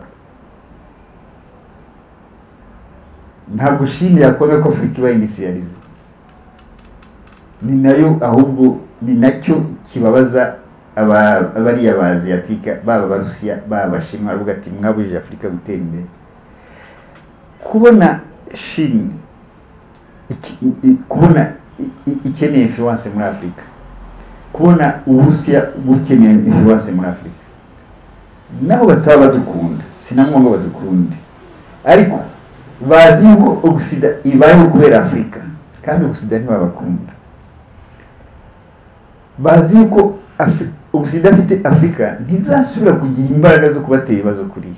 ntabwo Chine yakwanga ko Afurika iba industrialize. Ni nayo ahubwo ni nacyo kibabaza abariya ba Asiatique, baba Barusiya baba Abashinwa, baravuga ati mwabujije Afurika gutera imbere. Kubona Chine kubona ikeneye influence muri Afurika, kubona Uburusiya bukeneye influence muri Afurika, naho bataba badukunda, sinamwe ngo badukunde, ariko bazi yuko Occident ibayeho kubera Afurika, kandi Occident ntibabakunda. Bazi yuko Occident afite Afurika ntizasubira kugira imbaraga zo kubatera ibibazo kuriya.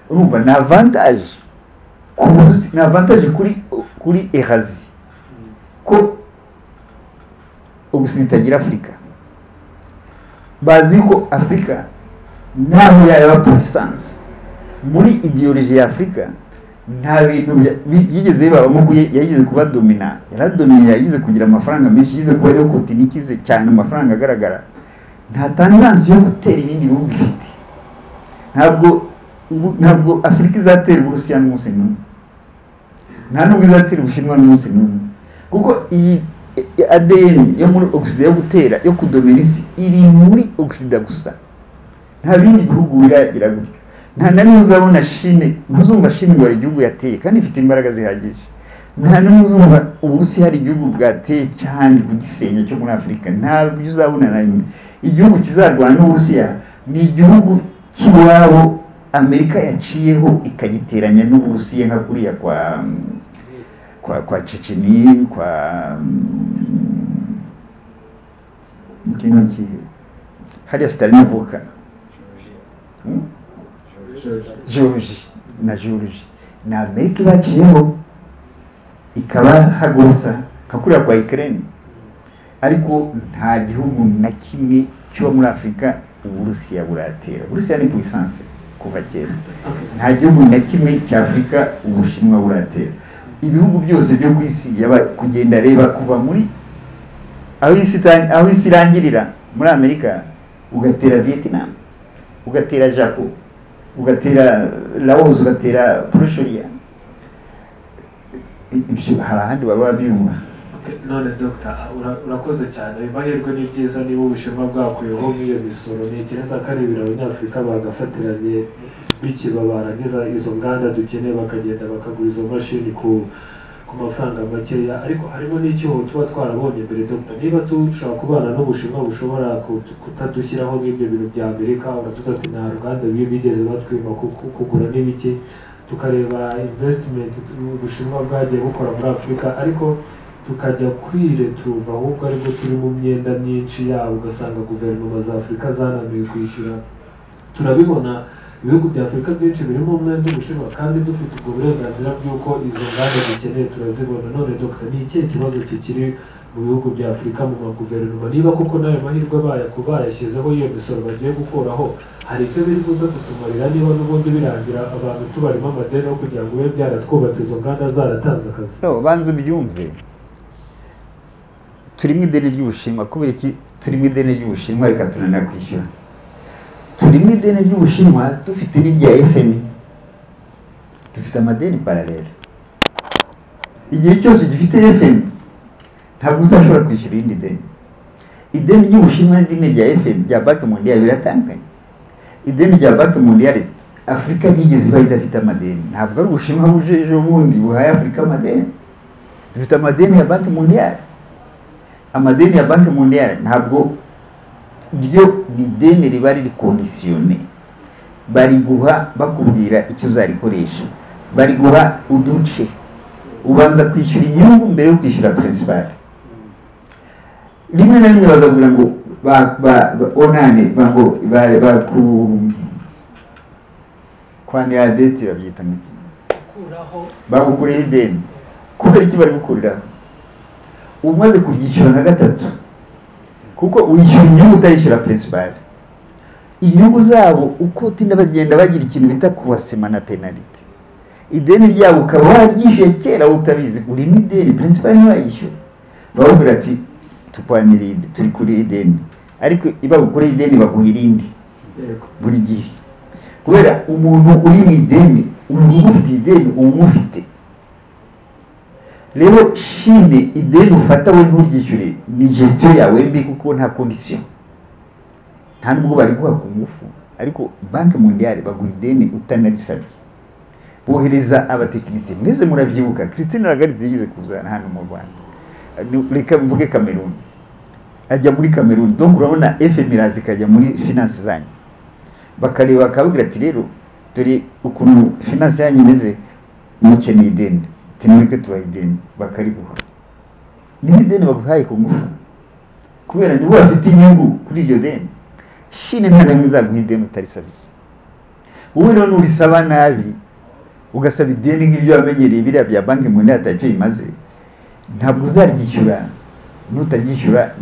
Urumva na avantage na avantage kuri Eurasie ko Occident itagira Afurika. Bazi ko Afurika naho yaba puissance muri ideologie ya Afurika, nta bintu byigeze babamo kuye yagize kuba domina, yaradomina, yagize kugira amafaranga menshi, yagize kuba rero kotinikize cyane amafaranga agaragara. Nta tendancy yo gutera ibindi bihugu bifite. Ntabwo Afurika izatera Uburusiya n'umunsi n'umwe, nta nubwo izatera Ubushinwa n'umunsi n'umwe, kuko iyi ADN yo muri Occident yo gutera yo kudomina isi iri muri Occident gusa, nta bindi bihugu biragira gutyo. Nta namwe uzabona Chine, ntuzumva Chine ngo ari igihugu yateye kandi ifite imbaraga zihagije. Nta namwe uzumva Uburusiya hari igihugu bwateye cyane ku gisenge cyo muri Afurika, ntabwo uzabona na rimwe. Igihugu kizarwana n'Uburusiya ni igihugu kiwabo Amerika yaciyeho ikagiteranya n'Uburusiya, nka kuriya kwa Chechnya, kwa iki hariya Stalin avuka Georgie na Amerika baciyeho ikabahagurutsa nka kuriya kwa Ukraine, ariko nta gihugu na kimwe cyo muri Afurika Uburusiya buratera. Uburusiya ni puissance kuva kera, nta gihugu na kimwe cya Afurika Ubushinwa buratera. Ibihugu byose byo ku isi yaba kugenda reba kuva muri aho isi irangirira muri Amerika, ugatera Vietnam, ugatera Japan, ugatera Laos, ugatera Prussia, hari ahandi baba byumva. None Dr. urakoze cyane, amahirwe ni byiza niba Ubushinwa bwakuyeho nk'iyo misoro, ntekereza ko ari ibintu Abanyafurika bagafatiranye bikiba barangiza izo nganda dukeneye bakagenda bakagura izo mashini ku mafaranga makeya. Ariko harimo n'icyuho tuba twarabonye mbere Dr. Niba dushobora kubana n'Ubushinwa bushobora kutadushyiraho nk'ibyo bintu bya Amerika, uravuze ati nta ruganda bigeze batwima kugura n'ibiki, tukareba investment Ubushinwa bwagiye bukora muri Afurika, ariko tukajya kwiretuva ahubwo aribwo turi mu myenda myinshi yabo, ugasanga guverinoma za Afurika zananiwe kwishyura. Turabibona ibihugu bya Afurika byinshi birimo umwenda Ubushinwa, kandi dufite ubwo burenganzira bw'uko izo nganda dukeneye turazibona. None Dr. ni ikihe kibazo kikiri mu bihugu bya Afurika mu maguverinoma? Niba koko nayo mahirwe bayashyizeho iyo misoro bagiye gukuraho, hari icyo biri buze kutumarira niba n'ubundi birangira abantu tubarimo amadeni yo kugira ngo bibe byaratwubatse izo nganda zaratanze akazi? Banza ubyumve, turimo ideni ry'Ubushinwa. Kubera iki turimo ideni ry'Ubushinwa reka tunanira kwishyura? Turimo ideni ry'Ubushinwa dufite n'irya FMI, dufite amadeni paralele. Igihe cyose gifite FMI ntabwo uzashobora kwishyura irindi deni. Ideni ry'Ubushinwa n'ideni rya FMI rya Banki Mondiale biratandukanye. Ideni rya Banki Mondiale Afurika ntigeze iba idafite amadeni, ntabwo ari Ubushinwa buje ejo bundi buhaye Afurika amadeni. Dufite amadeni ya Banki Mondiale. Amadeni ya Banki Mondiale ntabwo ryo ideni riba riri kondisiyone, bari guha bakubwira icyo uzarikoresha, bari guha uduce, ubanza kwishyura inyungu mbere yo kwishyura principal. Rimwe na rimwe bazabwira ngo onane bango kwanira dete babyita mu ki bagukurira ideni. Kubera iki bari gukurira? Umaze kuryishyura nka gatatu, kuko wishyura inyungu utayishyura principal. inyungu zabo uko utinda bagenda bagira ikintu bita croissement na penalty. Ideni ryabo ukaba waryishyuye kera utabizi, urimo ideni principal niwe yishyura, bavuga ati tupaniride turi kuri ideni, ariko iba gukora ideni baguha irindi buri gihe, kubera umuntu uri mu ideni, umuntu ufite ideni umufite. Rero Chine ideni ufata we nturyishyure ni gestion yawe mbi, kuko nta condition, nta nubwo bari guha ku ngufu, ariko Banki Mondiale baguha ideni utanarisabye, bohereza abatekinisiye. Mwese murabyibuka Christine Lagarde yigeze kuzana hano mu Rwanda, reka mvuge Cameroon, ajya muri Cameroon, donc urabona FMI zikajya muri finance zanyu, bakareba bakabwira ati rero dore ukuntu finance yanyu imeze, mukeneye ideni, tinureke tubaha ideni, bakariguha. Ni ideni baguhaye ku ngufu, kubera nibo bafite inyungu kuri iryo deni. Chine nta namwe izaguha ideni utarisabye. Wowe rero nurisaba nabi, ugasaba ideni nk'ibyo wamenyereye biriya bya Banki Mondiale atacyo bimaze, ntabwo uzaryishyura. Nutaryishyura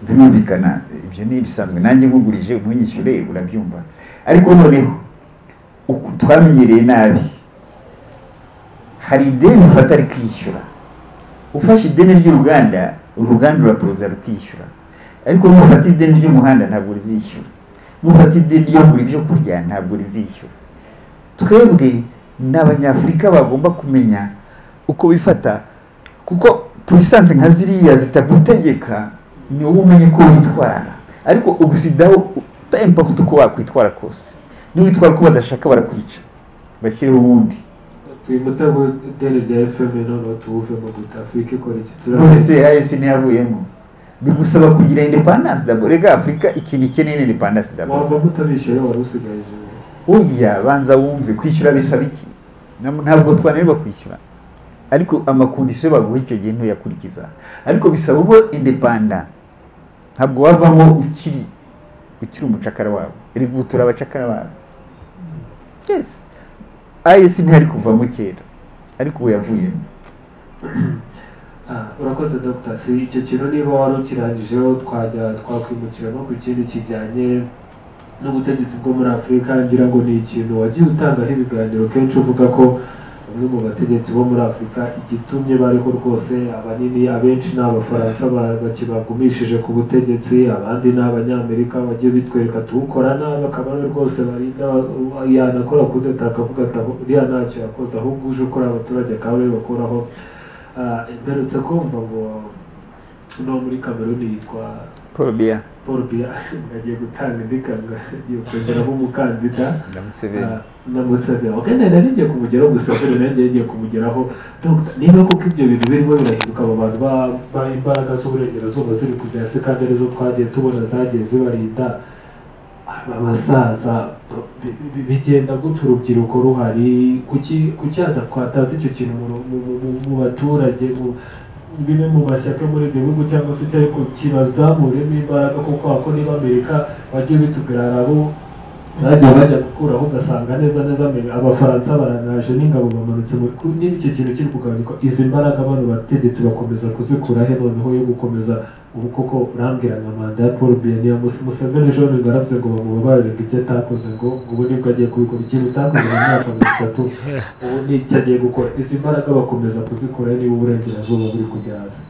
birumvikana, ibyo ni bisanzwe, nanjye nkugurije ntunyishyure urabyumva. Ariko noneho twamenyereye nabi, hari ideni ufata ari kwishyura. Ufashe ideni ry'uruganda, uruganda ruraproza rukishyura, ariko nufata ideni ry'umuhanda ntabwo rizishyura, nufata ideni ryo gura ibyo kurya ntabwo rizishyura. Twebwe n'Abanyafurika bagomba kumenya uko bifata, kuko puissance nka ziriya zitagutegeka, ni wowe umenye ko witwara, ariko ugusidaho importe uko wakwitwara kose. Ni witwara ko badashaka barakwica, bashyireho ubundi. twimutabo deni rya FMI none tuvemo guta Afrika ikora iki? None se AES ntiyavuyemo, bigusaba kugira independence d'abord. Rega Afrika ikintu ikeneye ni independence d'abord. wava mutabishyura wari usigaje. Oya, banza wumve kwishyura bisaba iki. Ntabwo twananirwa kwishyura, ariko amakondisiyo baguha icyo gihe ntuyakurikiza, ariko bisaba ubo independent. Ntabwo wavamo ukiri umucakara wabo, iri gutura abacakara babo. Yes, AES ntihari kuvamo kera, ariko ubu yavuyemo. Urakoze Dr. Si icyo kintu niba wari ukirangijeho twakwimukira no ku kindi kijyanye n'ubutegetsi bwo muri Afurika. Ngira ngo ni ikintu wagiye utangaho ibiganiro kenshi uvuga ko bamwe mu bategetsi bo muri Afurika igitumye bariho rwose abanini abenshi ni Abafaransa bakibagumishije ku butegetsi, abandi ni Abanyamerika bagiye bitwereka tuwukora nabi, akaba ari rwose barinda yanakora kudeta akavuga ati uriya ntacyo yakoze, ahubwo uje ukora abaturage akaba ari bakoraho. Mperutse kumva ngo no muri Cameroon yitwa Paul Biya agiye gutanga indikanga, agiye kongeraho umukandida na Museveni. Okay, nari ngiye kumugeraho Museveni, nari ngiye kumugeraho. Niba koko ibyo bintu birimo birahinduka, abo bantu imbaraga z'uburengerazuba ziri kujya hasi, kandi arizo twagiye tubona zagiye zibarinda abasaza, bigenda gutyo urubyiruko ruhari, kuki twatazi icyo kintu mu baturage, bimwe mu mashyaka muri ibyo bihugu, cyangwa se ariko kibazamuremo imbaraga, kuko ako niba Amerika bagiye bitubwira nabo bagiye bajya gukuraho, ugasanga neza Abafaransa baranaje n'ingabo bamanutse niba icyo kintu kiri kugabanuka, izi mbaraga abantu bategetsi bakomeza kuzikura he noneho yo gukomeza ubu koko urambwira nka manda ya Paul Biya Museveni ejo bigaragaze ngo bamubabarire ibyo atakoze, ngo ubu nibwo agiye kubikora, ikintu utakoze mu myaka 3 ubu ni icyo agiye gukora. Izi mbaraga bakomeza kuzikora niba uburengerazuba buri kujya hasi.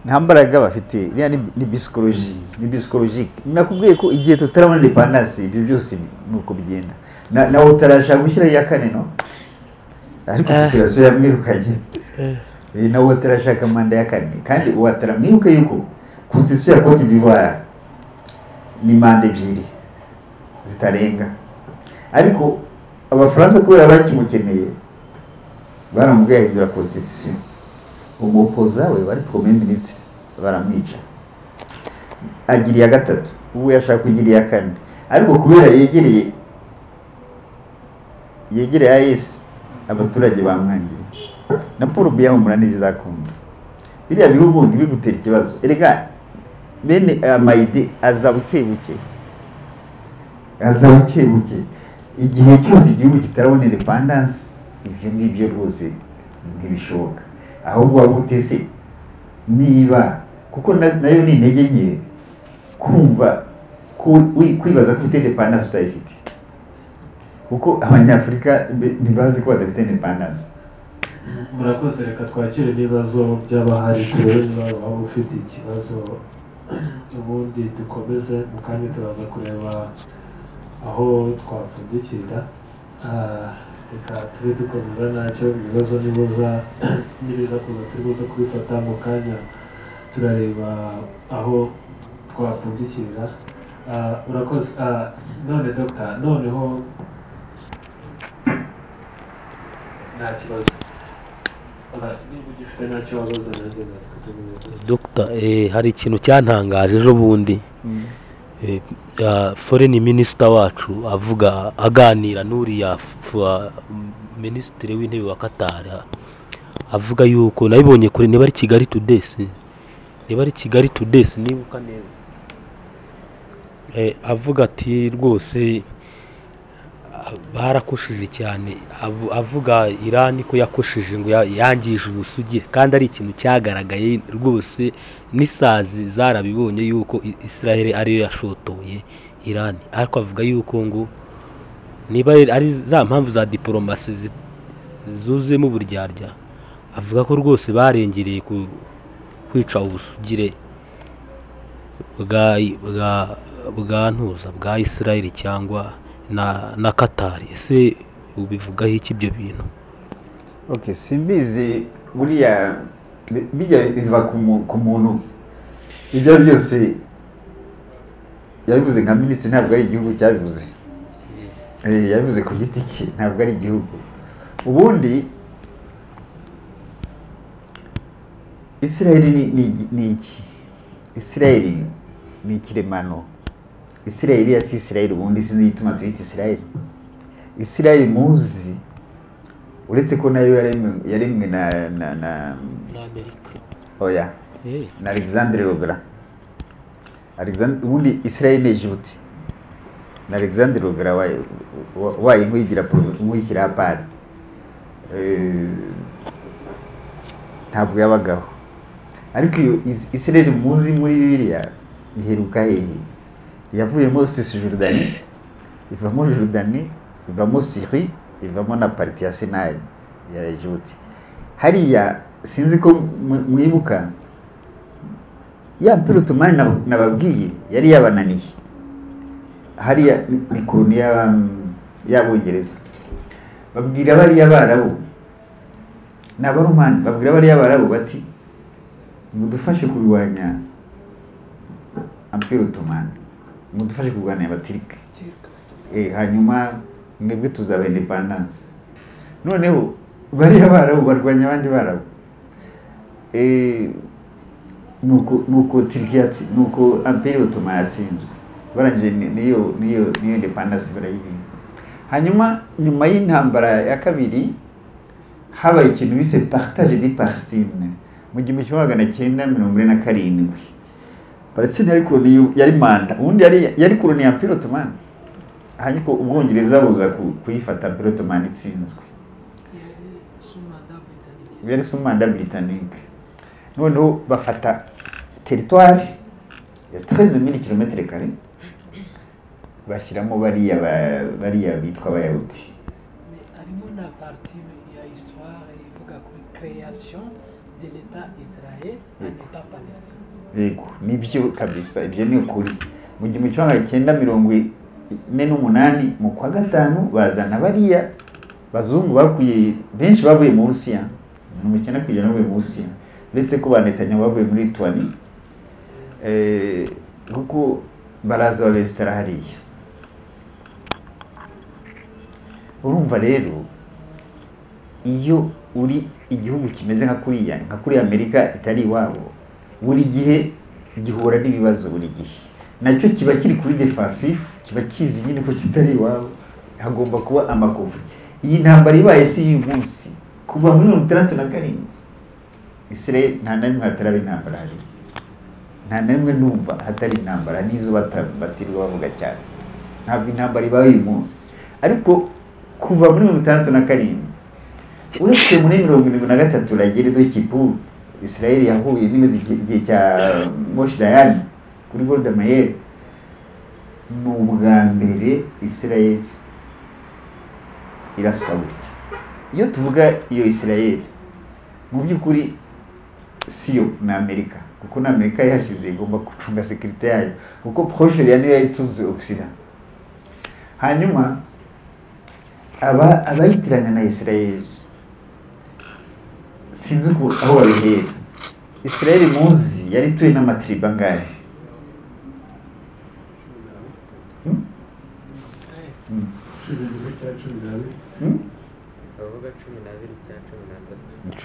Nta mbaraga bafite, ni psychologique. Nakubwiye ko igihe tutarabona independence ibyo byose nuko bigenda. Nawe utarashaka gushyira ya kane no, ariko population yamwirukanye. Nawe utarashaka manda ya kane, kandi uwataramwibuka yuko constitution ya Cote d'Ivoire ni manda 2 zitarenga, ariko Abafaransa kubera bakimukeneye baramubwiye ahindura constitution. Umupoza we bari premier ministre baramwica, agiriye 3, ubu yashaka kugira 4, ariko kubera yegereye AES abaturage bamwangiye. Na Paul Biya umurani bizakunda, biriya bihugu ntibigutera ikibazo. Erega bene amayide azabuke igihe cyose igihugu kitarabona independence, ibyo ngibyo rwose ntibishoboka. Ahubwo wabutese niba, kuko nayo ni intege nke kumva kwibaza ko ufite independence utayifite, kuko abanyafurika ntibazi ko badafite independence. murakoze, reka twakire n'ibibazo by'abahari turebe niba waba ufite ikibazo, ubundi dukomeze mu kanya turaza kureba aho twapfundikira. Reka tube dukomeza ntacyo, ibibazo nibiza kuza turi buze kubifata mu kanya, turareba aho twapfundikira. Urakoze. None Dr. noneho nta kibazo, niba ugifite nta kibazo nanjye nakutegereza. Dr. hari ikintu cyantangaje ejo bundi, foreign minister wacu aganira n'uriya minisitiri w'intebe wa Qatar, avuga yuko nabibonye kuri niba ari Kigali Today, nibuka neza, avuga ati rwose barakoshije cyane, avuga Iran ko yakoshije ngo yangije ubusugire, kandi ari ikintu cyagaragaye rwose, n'isazi zarabibonye yuko Israel ariyo yashotoye Iran, ariko avuga yuko ngo niba ari za mpamvu za diplomasi zuzemo uburyarya, avuga ko rwose barengereye kwica ubusugire bwa Israel cyangwa na Qatar. Ese ubivugaho iki ibyo bintu? Okay, simbizi buriya bijya biva ku muntu, ibyo byose yabivuze nka minisitiri, ntabwo ari igihugu cyabivuze. Yabivuze ku giti cye, ntabwo ari igihugu. Ubundi Israel ni iki? Israel ni ikiremano. Israel si Israel ubundi sinzi ituma twita Israel. Israel muzi uretse ko nayo yaremwe na Amerika. Oya. Na Alexandre le Grand. Ubundi Israel ni Djibouti. Na Alexandre le Grand waye nk'uyigira nk'uyishyira apana. Ntabwo yabagaho. Ariko iyo Israel muzi muri Bibiliya iheruka hehe? Yavuyemo Cisjordanie, ivamo Jordanie, ivamo Syrie, ivamo na parti ya Sinai ya Djibouti. Hariya sinzi ko mwibuka ya Empire Ottoman nababwiye yari yabananiye. Hariya ni koloni y'Abongereza. Babwira bari Abarabu n'Abaromani, babwira bari Abarabu bati mudufashe kurwanya Empire Ottoman, mudufashe kurwanya Abaturike, hanyuma mwebwe tuzaba independence. Noneho bari Abarabu barwanya abandi Barabu, nuko Turkiya, nuko Empire Ottoman yatsinzwe, barangije niyo independence barayibika. Hanyuma nyuma y'intambara ya kabiri habaye ikintu bise partage de Palestine mu 1947. Palestine yari koloni, yari manda, ubundi yari koloni ya Empire Ottoman. Hanyuma Ubwongereza buza kuyifata, Empire Ottoman itsinzwe, yari sous mandat britannique. Noneho bafata territoire ya 13000 km², bashyiramo bariya bitwa Abayahudi. Harimo na parti ya histoire ivuga kuri création de l'État Israël et l'État Palestine. Yego, nibyo kabisa, ibyo ni ukuri. Mu 1948 mu kwa gatanu bazana bariya bazungu bakuye benshi bavuye mu Burusiya, 90% bavuye mu Burusiya, ndetse ko banetanya bavuye muri Lituania, kuko baraza babesitara hariya. Urumva rero iyo uri igihugu kimeze nka kuriya Amerika itari iwabo, buri gihe gihura n'ibibazo, buri gihe nacyo kiba kiri kuri defensive, kiba kizi nyine ko kitari iwabo, hagomba kuba amakofi. Iyi ntambara ibaye si uyu munsi, kuva muri 1967 Israel nta namwe hataraba intambara hari, nta namwe numva hatari intambara, nizo batirirwa bavuga cyane. Ntabwo intambara ibaye uyu munsi, ariko kuva muri 1967 uretse muri 1973 la guerre de Kippour, Israel yahuye n'imeze igihe cya Moshe Dayan kuri Golda Meir, ni ubwa mbere Israel iraswa gutya. Iyo tuvuga iyo Israel mu by'ukuri siyo na Amerika, kuko na Amerika yashyize igomba gucunga sekirite yayo, kuko projet ya niyo yayitunze Occident. Hanyuma abayitiranya na Israel sinzi ko aho babihera. Israel muzi yari tuwe n'amatribu angahe? bavuga 12 cya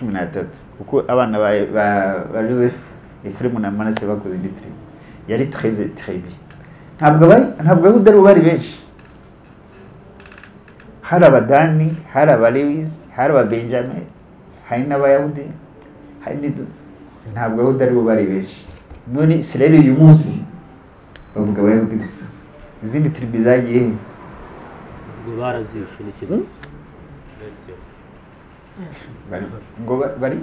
13 kuko abana ba Joseph Ephraim na Manase bakoze indi tribu yari 13 tribu. Ntabwo Abayuda bari benshi, hari Abadani, hari Abalewis, hari Ababenjamin, hari n'Abayahudi, ntabwo Abayuda bari benshi. None Israel uyu munsi bavuga Abayahudi gusa, izindi tribu zagiye barazishe n'ikintu bari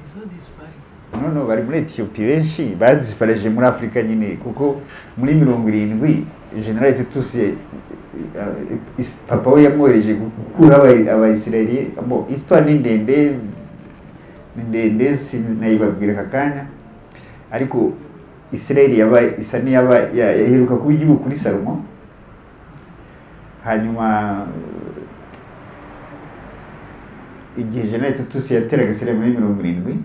Ils ont disparu. no bari muri Ethiopia, benshi badispareje muri Afrika nyine, kuko muri 70 General Titus papa we yamwohereje gukura Abayisirayeli. Histoire ni ndende sinayibabwira kakanya, ariko Israel isa yaheruka kuba igihugu kuri Salomo. Hanyuma igihe General Titus yateraga Israel muri 70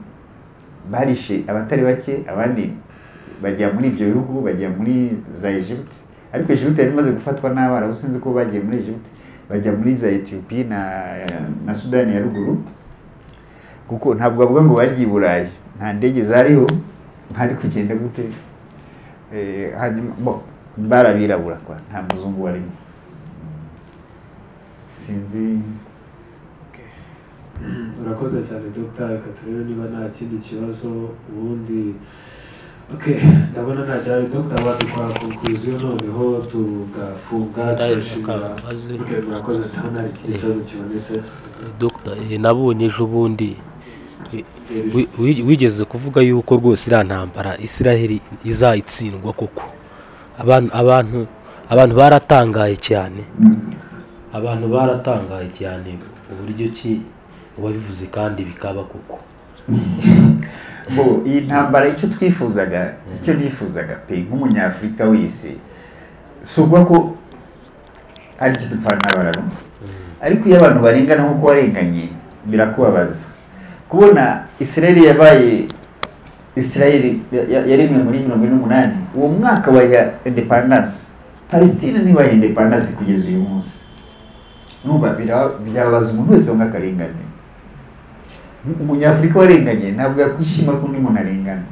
barishe abatari bake, abandi bajya muri ibyo bihugu, bajya muri za Egypt, ariko Egypt yari imaze gufatwa n'Abarabu, sinzi ko bagiye muri Egypt, bajya muri za Ethiopia na Sudani ya ruguru, kuko ntabwo bavuga ngo bagiye i Burayi, nta ndege zariho, bari kugenda gute. Hanyuma barabirabura kwa, nta muzungu warimo, sinzi. Urakoze cyane Dr. Reka turebe niba nta kindi kibazo ubundi. Ndabona nta cyari Dr. wadukora conclusion noneho tugafunga turashimira. Murakoze, ndabona hari ikindi kibazo kibonetse. Dr. nabonye ejo bundi wigeze kuvuga yuko rwose iriya ntambara Israel izayitsindwa koko. Abantu baratangaye cyane, abantu baratangaye cyane uburyo ki wabivuze kandi bikaba koko. Iyi ntambara icyo twifuzaga, icyo nifuzaga pe nk'umunyafrika wese, sugwa ko ari kidupfana n'Abarabu, ariko iyo abantu barengana nk'uko warenganye birakubabaza kubona Israel yabaye yarimwe muri 48 uwo mwaka wa independence. Palestine ntibaye independence kugeza uyu munsi. Numva birababaza umuntu wese wanga karengane. Umunyafrika warenganye ntabwo yakwishima ko undi muntu arengana.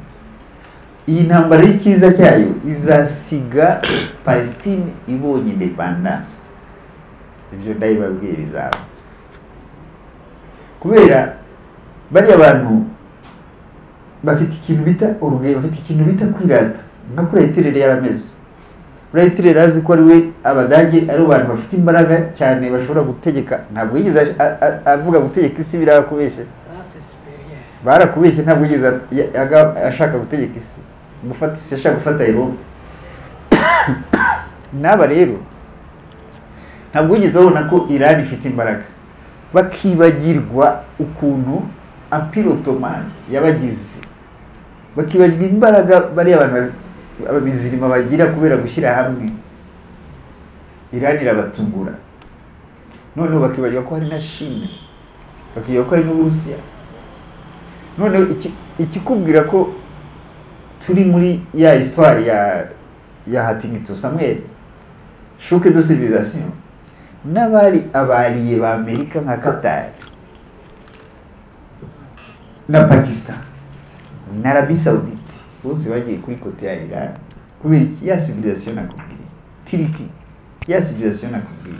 Iyi ntambara y'icyiza cyayo izasiga Palestine ibonye independence. Ibyo ndayibabwiye bizaba, kubera bari abantu bafite ikintu bita urugaye, bafite ikintu bita kwirata, nka kuri Hitler yarameze. Hitler azi ko ari we Abadage ari abantu bafite imbaraga cyane bashobora gutegeka. Ntabwo yigeze avuga gutegeka isi, birakubeshye, barakubeshye. Ntabwo yigeze ashaka gutegeka isi, gufata isi, ashaka gufata Europe. N'aba rero ntabwo yigeze babona ko Iran ifite imbaraga, bakibagirwa ukuntu Empire Ottoman yabagize, bakibagirwa imbaraga bari abantu ababizirima bagira kubera gushyira hamwe. Iran irabatungura, noneho bakibagirwa ko hari na Chine, bakibagirwa ko hari n'Uburusiya. Noneho ikikubwira ko turi muri ya histoire ya Hatingito Samuel, choc de civilisation, n'abari abariye ba Amerika nka Qatar na Pakistan na Arabie Saoudite, bose bagiye kuri kote ya Iran kubera iki? Ya civilisation nakubwiye, Turki, ya civilisation nakubwiye.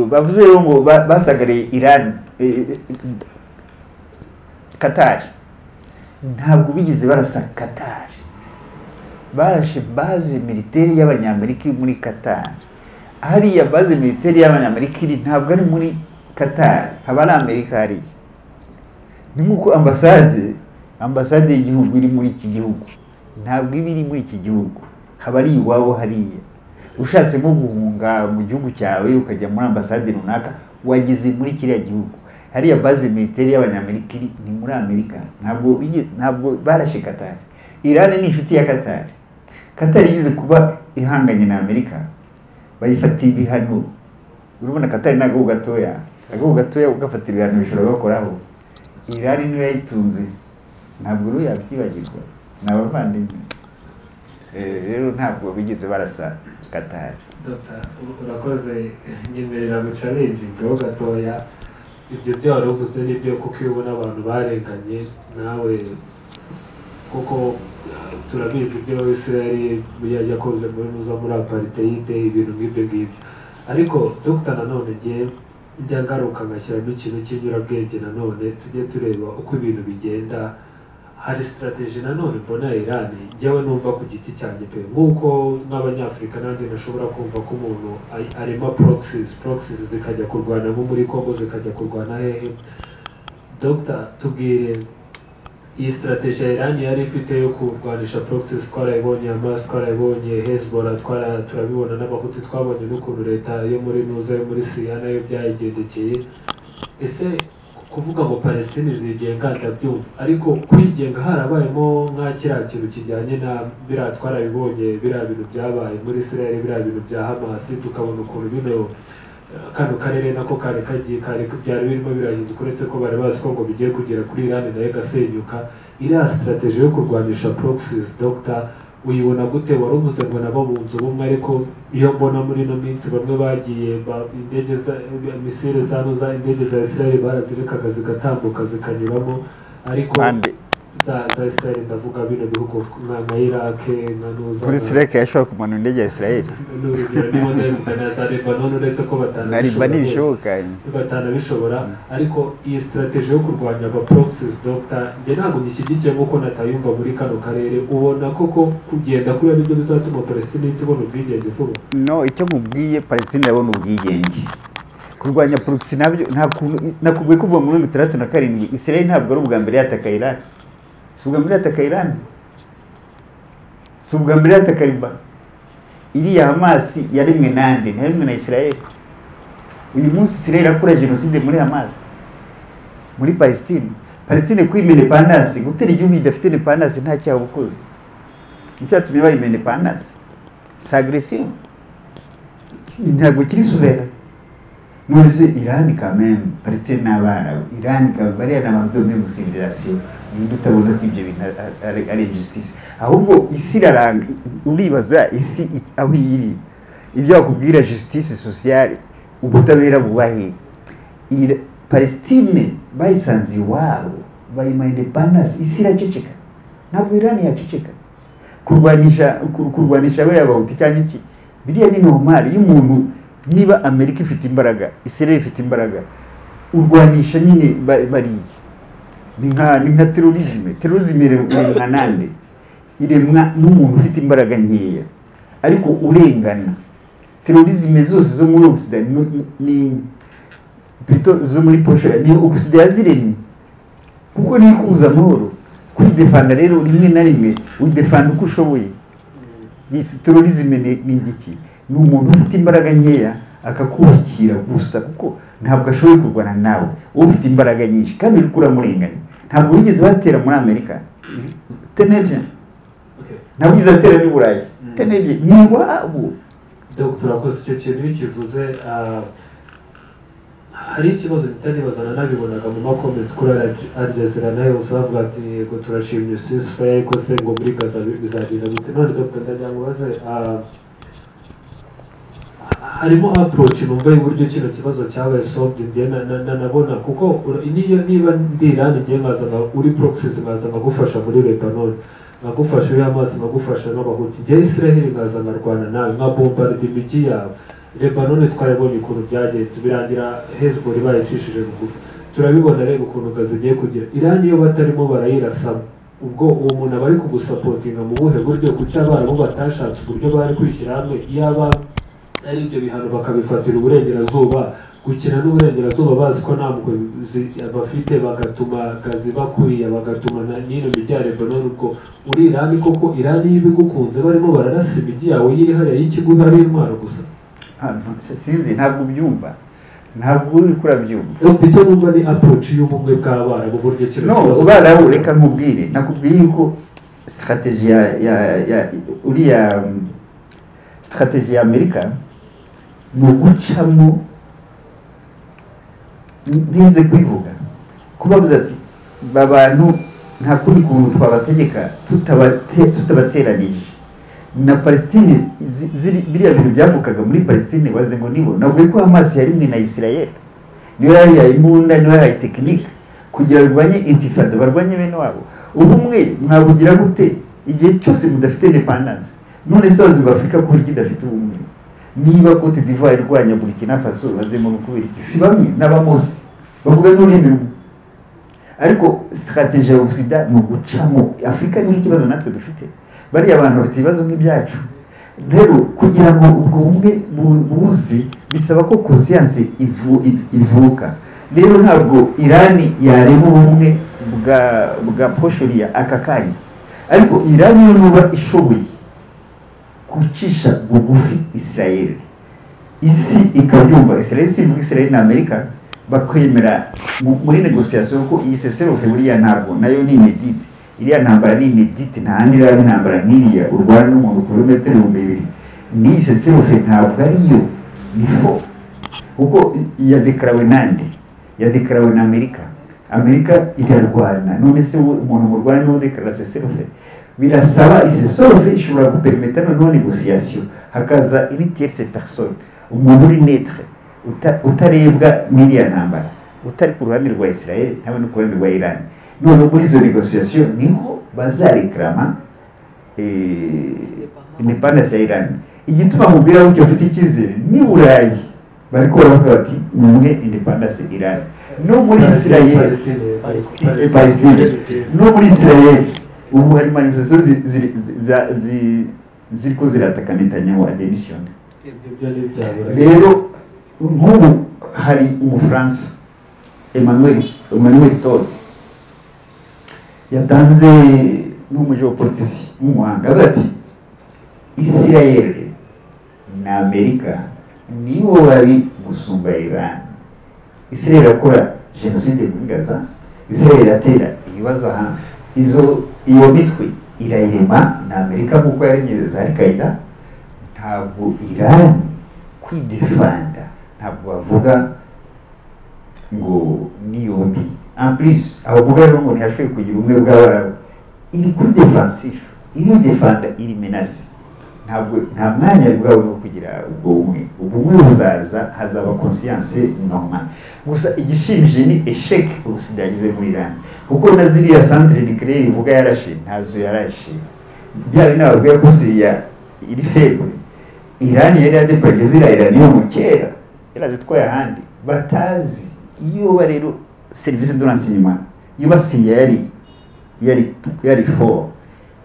Bavuze rero ngo basagariye Iran, Qatar. Ntabwo bigeze barasa Qatar, barashe base militaire y'Abanyamerika muri Qatar. Hariya base militaire y'Abanyamerika iri ntabwo ari muri Qatar, haba ari Amerika hariya. Ni nk'uko ambasade y'igihugu iri muri iki gihugu, ntabwo iba iri muri iki gihugu, haba ari iwabo hariya. Ushatse nko guhunga mu gihugu cyawe ukajya muri ambasade runaka, wageze muri kiriya gihugu. Hariya base militaire y'abanyamerika ni muri Amerika, ntabwo barashe Qatar. Iran ni inshuti ya Qatar. Qatar yize kuba ihanganye na Amerika, bayifatiye ibihano. Urabona Qatar ntabwo gatoya, ugafatira ibihano bishobora gukoraho. Iran niyo yayitunze, ntabwo rero yabyibagirwa, n'abavandimwe. Rero ntabwo bigeze barasa Qatar. Dr. urakoze, nyemerera mu challenge ngo gatoya ibyo byo waruvuze n'ibyo kuko iyo ubona abantu barenganye nawe kuko turabizi ibyo Israel yakoze muri apartheid ibintu nk'ibyo ngibyo, ariko Dr. nanone njya ngaruka ngashyiramo ikintu cy'inyurabwenge nanone tujye tureba uko ibintu bigenda. Hari strategy nanone mbona Iran njyewe numva ku giti cyanjye pe nk'uko nk'abanyafurika nanjye nashobora kumva ko umuntu arema proxies zikajya kurwana nko muri Congo, zikajya kurwana hehe. Dr. tubwire iyi strategy ya Iran yari ifite yo kurwanisha proxies, twarayibonye Hamas, twarayibonye Hezbollah, turabibona n'abahutu, twabonye n'ukuntu leta yo muri Nuza yo muri Syria nayo byayigendekeye. Ese kuvuga ngo Palestine zigenga ndabyumva, ariko kwigenga harabayemo nka kiriya kintu kijyanye na biriya twarabibonye, biriya bintu byabaye muri Israel, biriya bintu bya Hamas, tukabona ukuntu bino kano karere nako kari byari birimo birahinduka, uretse ko bari bazi ko ngo bigiye kugera kuri Iran nayo gasenyuka. Iriya strategy yo kurwanisha proxies Dr. uyibona gute? Wari uvuze ngo nabo bunze ubumwe, ariko iyo mbona muri ino minsi bamwe bagiye indege za misile za indege za Israel barazirekaga zigatambuka zikanyuramo, ariko za Israel ndavuga bino bihugu nka Iraq na Nuza kuri Israel yashobora kumanura indege ya Israel uretse ko batanabishobora. Ariko iyi strategy yo kurwanya aba proxies Dr. njye ntabwo bishyigikiye nk'uko natayumva muri kano karere. Ubona koko kugenda kuri nibyo bizatuma Palestine itubona ubwigenge vuba? No, icyo mubwiye Palestine yabona ubwigenge. Kurwanya proxy nabyo nta kuntu nakubwiye kuva muri 1967 Israel ntabwo ari ubwa mbere yataka Iran. Si ubwa mbere yataka Iran, si ubwa mbere yataka Liban. Iriya Hamas yarimwe nande, ntarimwe na Israel. Uyu munsi Israel akora genocide muri Hamas, muri Palestine. Palestine kwimene independence, gutera igihugu idafite independence nta cyaha bukoze. Nicyatumye bayimene independence. C'est agression. Ntabwo kiri souverain. Nonese Iran quand même, Palestine n'abana, Iran quand bari n'abantu de même civilisation, ni dutabona ko ibyo bintu ari injustice. Ahubwo isi iraranga, uribaza isi aho iri. Ibyo bakubwira justice sociale, ubutabera bubahe. Palestine bayisanze iwabo, bayima independence, isi iraceceka. Ntabwo Iran yaceceka. Kurwanisha bariya bahuti cyangwa iki, biriya ni normal. Iyo umuntu niba Amerika ifite imbaraga, Israel ifite imbaraga, urwanisha nyine bariye. Ni nka terrorisme iremwa nande, iremwa n'umuntu ufite imbaraga nkeya ariko urengana. Terrorisme zose zo muri Occident ni plutôt zo muri Poche ni Occident yaziremye kuko ni kuza amahoro. Kwidefanda rero rimwe na rimwe widefanda uko ushoboye. Yes, terrorisme ni igiki? Ni umuntu ufite imbaraga nkeya akakubikira gusa kuko ntabwo ashoboye kurwana nawe, ufite imbaraga nyinshi kandi uri kuramurenganya. Ntabwo bigeze batera muri Amerika, tenebye. Ntabwo bigeze batera muri Burayi, tenebye. Ni wabo. Dr. akoze icyo kintu bikivuze, hari ikibazo bitanibaza nabibonaga mu makomenti kuri Al Jazeera nayo usavuga ati ngo turashimye ceasefire ariko se ngo muri Gaza bizagenda gute? None Dr. ndagira ngo baze harimo approach numva y'uburyo kino kibazo cyabaye solved njye nabona kuko niba ndi Iran njye nkazana uri proxies nkazana gufasha muri Lebanon, nkagufasha uri Hamas, nkagufasha n'abahuti, njye Israel nkazana Rwanda nawe nka bombarde imijyi yawe. Lebanon twarabonye ukuntu byagenze birangira Hezbollah bayicishije bugufi. Turabibona rero ukuntu Gaza igiye kugira. Iran iyo batarimo barayirasamo, ubwo uwo muntu aba ari kugusapotinga mu buhe buryo? Kuki abarabu batashatse uburyo bari kwishyira hamwe? Yaba ari ibyo bihano bakabifatira uburengerazuba, gukina n'uburengerazuba bazi ko nta mugozi bafite, bagatuma gazi bakuriya, bagatuma na nyine imijyi ya Lebanon. Ubwo muri Irani koko Irani y'ibigukunze barimo bararasa imijyi yawe yiri hariya y'ikigo hari intwaro gusa? Sinzi, ntabwo ubyumva, ntabwo uri kurabyumva. Icyo numva ni approach y'ubumwe bw'abana mu buryo kino no ubarabu. Reka nkubwire, nakubwiye yuko strategy ya uriya strategy ya Amerika ni ugucamo, ntize kubivuga, kubabuza ati babantu nta kundi kuntu twabategeka tutabateranije na Palestine. Biriya bintu byavukaga muri Palestine baze ngo nibo nabwo ko Hamas yari mwe na Israel, niyo yahaye imbunda, niyo yahaye tekinike kugira barwanye intifada, barwanye bene wabo. Ubumwe mwabugira gute igihe cyose mudafite independence? None se bazi ngo Afurika kubera iki idafite ubumwe? Niba Cote d'Ivoire irwanya Burkina Faso bazemo kubera iki? Si bamwe n'abamozi bavuga n'ururimi rumwe, ariko strategy ya Occident ni ugucamo. Afurika ni ikibazo natwe dufite, bariya abantu bafite ibibazo nk'ibyacu. Rero kugira ngo ubwo bumwe buze bisaba ko conscience ivuka. Rero ntabwo Irani yarema ubumwe bwa Proche-Orient aka kanya, ariko Irani yo nuba ishoboye kucisha bugufi Israel, isi ikabyumva. Israel simvuga Israel na Amerika bakwemera muri negotiation ko iyi cessez-le-feu buriya ntabwo nayo ni inédite. Iriya ntambara ni inédite, nta handi rero intambara nk'iriya urwana n'umuntu ku birometero 2000. Ni cessez-le-feu ntabwo ariyo, ni fo, kuko yadekarawe nande, yadekarawe na Amerika. Amerika irarwana, none se umuntu mu Rwanda niwe udekara cessez-le-feu? Birasaba cessez-le-feu ishobora gupermeta no négociation, hakaza une tierce personne, umuntu uri neutre, utarebwa n'iriya ntambara, utari ku ruhande rwa Israel ntabe no ku ruhande rwa Iran. None muri izo négociation niho bazareklama independence ya Iran. Igituma mubwira ko ufite icyizere ni Burayi bariko baravuga bati muhe independence Iran. No muri Israel Palestine, no muri Israel ubu hari manifestation ziriko zirataka Netanyahu a démission. Rero nk'ubu hari umufaransa Emmanuel Todd yatanze n'umugeopolitisi w'umuhanga ati Israel na Amerika nibo babi gusumba Iran. Israel akora genocide muri Gaza, Israel atera ibibazo iyo mitwe irayirema na Amerika kuko yaremye za Al-Qaeda. Ntabwo Iran kwidefanda, ntabwo bavuga ngo ni yombi. En plus abavuga rero ngo ntiyashoboye kugira umwe bw'Abarabu, iri kuri defensif, iri defanda, iri menace. Nta mwanya bwawe no kugira ubumwe buzaza, hazaba conscience normal. Gusa igishimije ni échec ubusidagize muri Iran, kuko na ziriya centre nucléaire ivuga yarashe ntazo yarashe. Byari nababwiye ko Syria iri faible. Iran yari yadeplaje ziriya Iran yo mu kera yarazitwaye ahandi batazi. Iyo rero service de renseignement iyo Syria yari fort,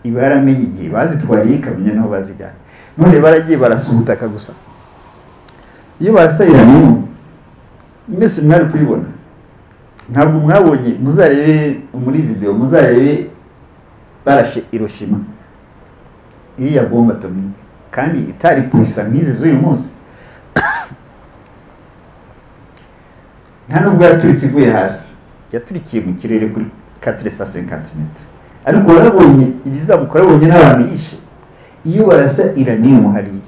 iba yaramenye igihe bazitwariye ikamenya naho bazijyana. None baragiye barasubutaka gusa. Iyo barasayira niyo mwese mwari kubibona, ntabwo mwabonye, muzarebe muri video, muzarebe barashe Hiroshima iriya bomba atomique, kandi itari puissant nk'izi z'uyu munsi. Nta nubwo yaturitse ivuye hasi, yaturikiye mu kirere kuri 450 meters. Ariko warabonye ibizamuka, warabonye n'abantu yishe. Iyo barasa uranium hariya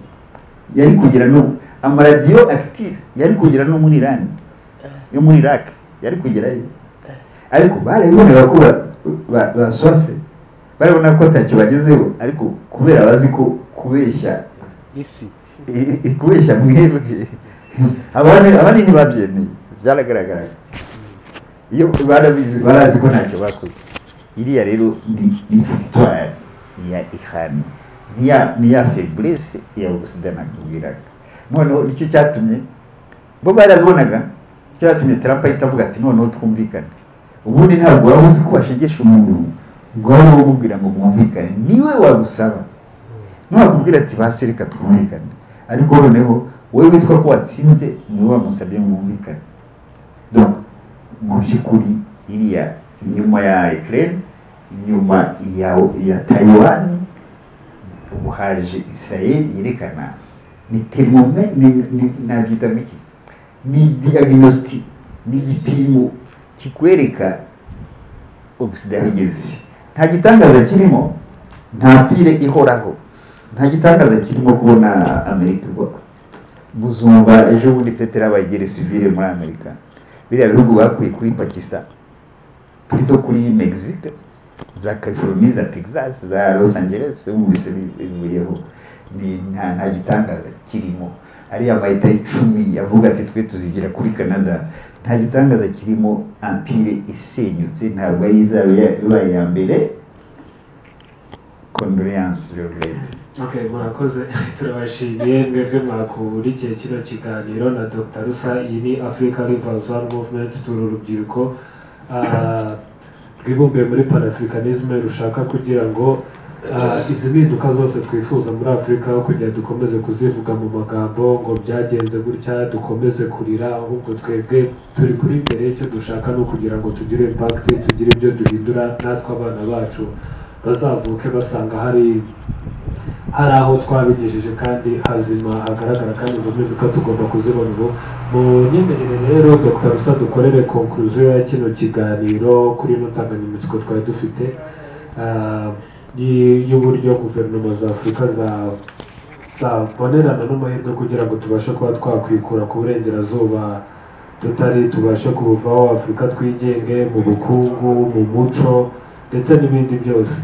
yari kugira no amaradiyo active, yari kugira no muri Iran, yo muri Iraq yari kugerayo. Ariko barabibonera ko baswase, barabona ko atacyo bagezeho, ariko kubera bazi ko kubeshya isi kubeshya mwebwe abandi ntibabyemeye, byaragaragara. Iyo barazi ko ntacyo bakoze. Iriya rero ni victoire ya Iran, ni ya faiblesse ya Occident nakubwiraga. Noneho nicyo cyatumye bo barabonaga, cyatumye Trump ahitavuga ati noneho twumvikane. Ubundi ntabwo waba uzi ko washegesha umuntu ngo wowe umubwira ngo mwumvikane, niwe wagusaba. Nubakubwira ati basirika twumvikane, ariko noneho wowe witwa ko watsinze niwe wamusabye ngo mwumvikane. Donc mu by'ukuri iriya inyuma ya Ukraine, inyuma ya Taiwan, ubu haje Israel yerekana ni termome nabyita miki, ni diagnostic, ni igipimo kikwereka Occident igeze. Nta gitangaza kirimo, nta pire ihoraho, nta gitangaza kirimo kubona Amerika igwa. Buzumva ejo bundi Petero abayigere civile muri Amerika, biriya bihugu bakuye kuri Pakistan, plutôt kuri Mexique, za California, za Texas, za Los Angeles, ubise bivuyeho. Nta gitangaza kirimo. Ariya mahita 10 yavuga ati twe tuzigira kuri Canada, nta gitangaza kirimo. Empire isenyutse, ntabwo izaba ya mbere. Condoléances, je regrette. Okay, murakoze. Turabashimiye mwebwe mwakurikiye kino kiganiro na Dr. Rusa. Iyi ni Africa Rivals One Movement, turi urubyiruko rwibumbiye muri Pan-Africanisme rushaka kugira ngo izi mpinduka zose twifuza muri Afurika kugira dukomeze kuzivuga mu magambo ngo byagenze gutya dukomeze kurira, ahubwo twebwe turi kuri imbere. Icyo dushaka no kugira ngo tugire impact, tugire ibyo duhindura, natwe abana bacu bazavuke basanga hari aho twabigejeje kandi hazima hagaragara, kandi izo mpinduka tugomba kuzibona ubu. Mu nyemerere rero Dr. Rusa dukorere conclusion ya kino kiganiro kuri ino nsanganyamatsiko twari dufite y'uburyo guverinoma za Afurika zabonerana n'amahirwe kugira ngo tubashe kuba twakwikura ku burengerazuba tubashe kubuvaho, Afurika twigenge mu bukungu, mu muco ndetse n'ibindi byose.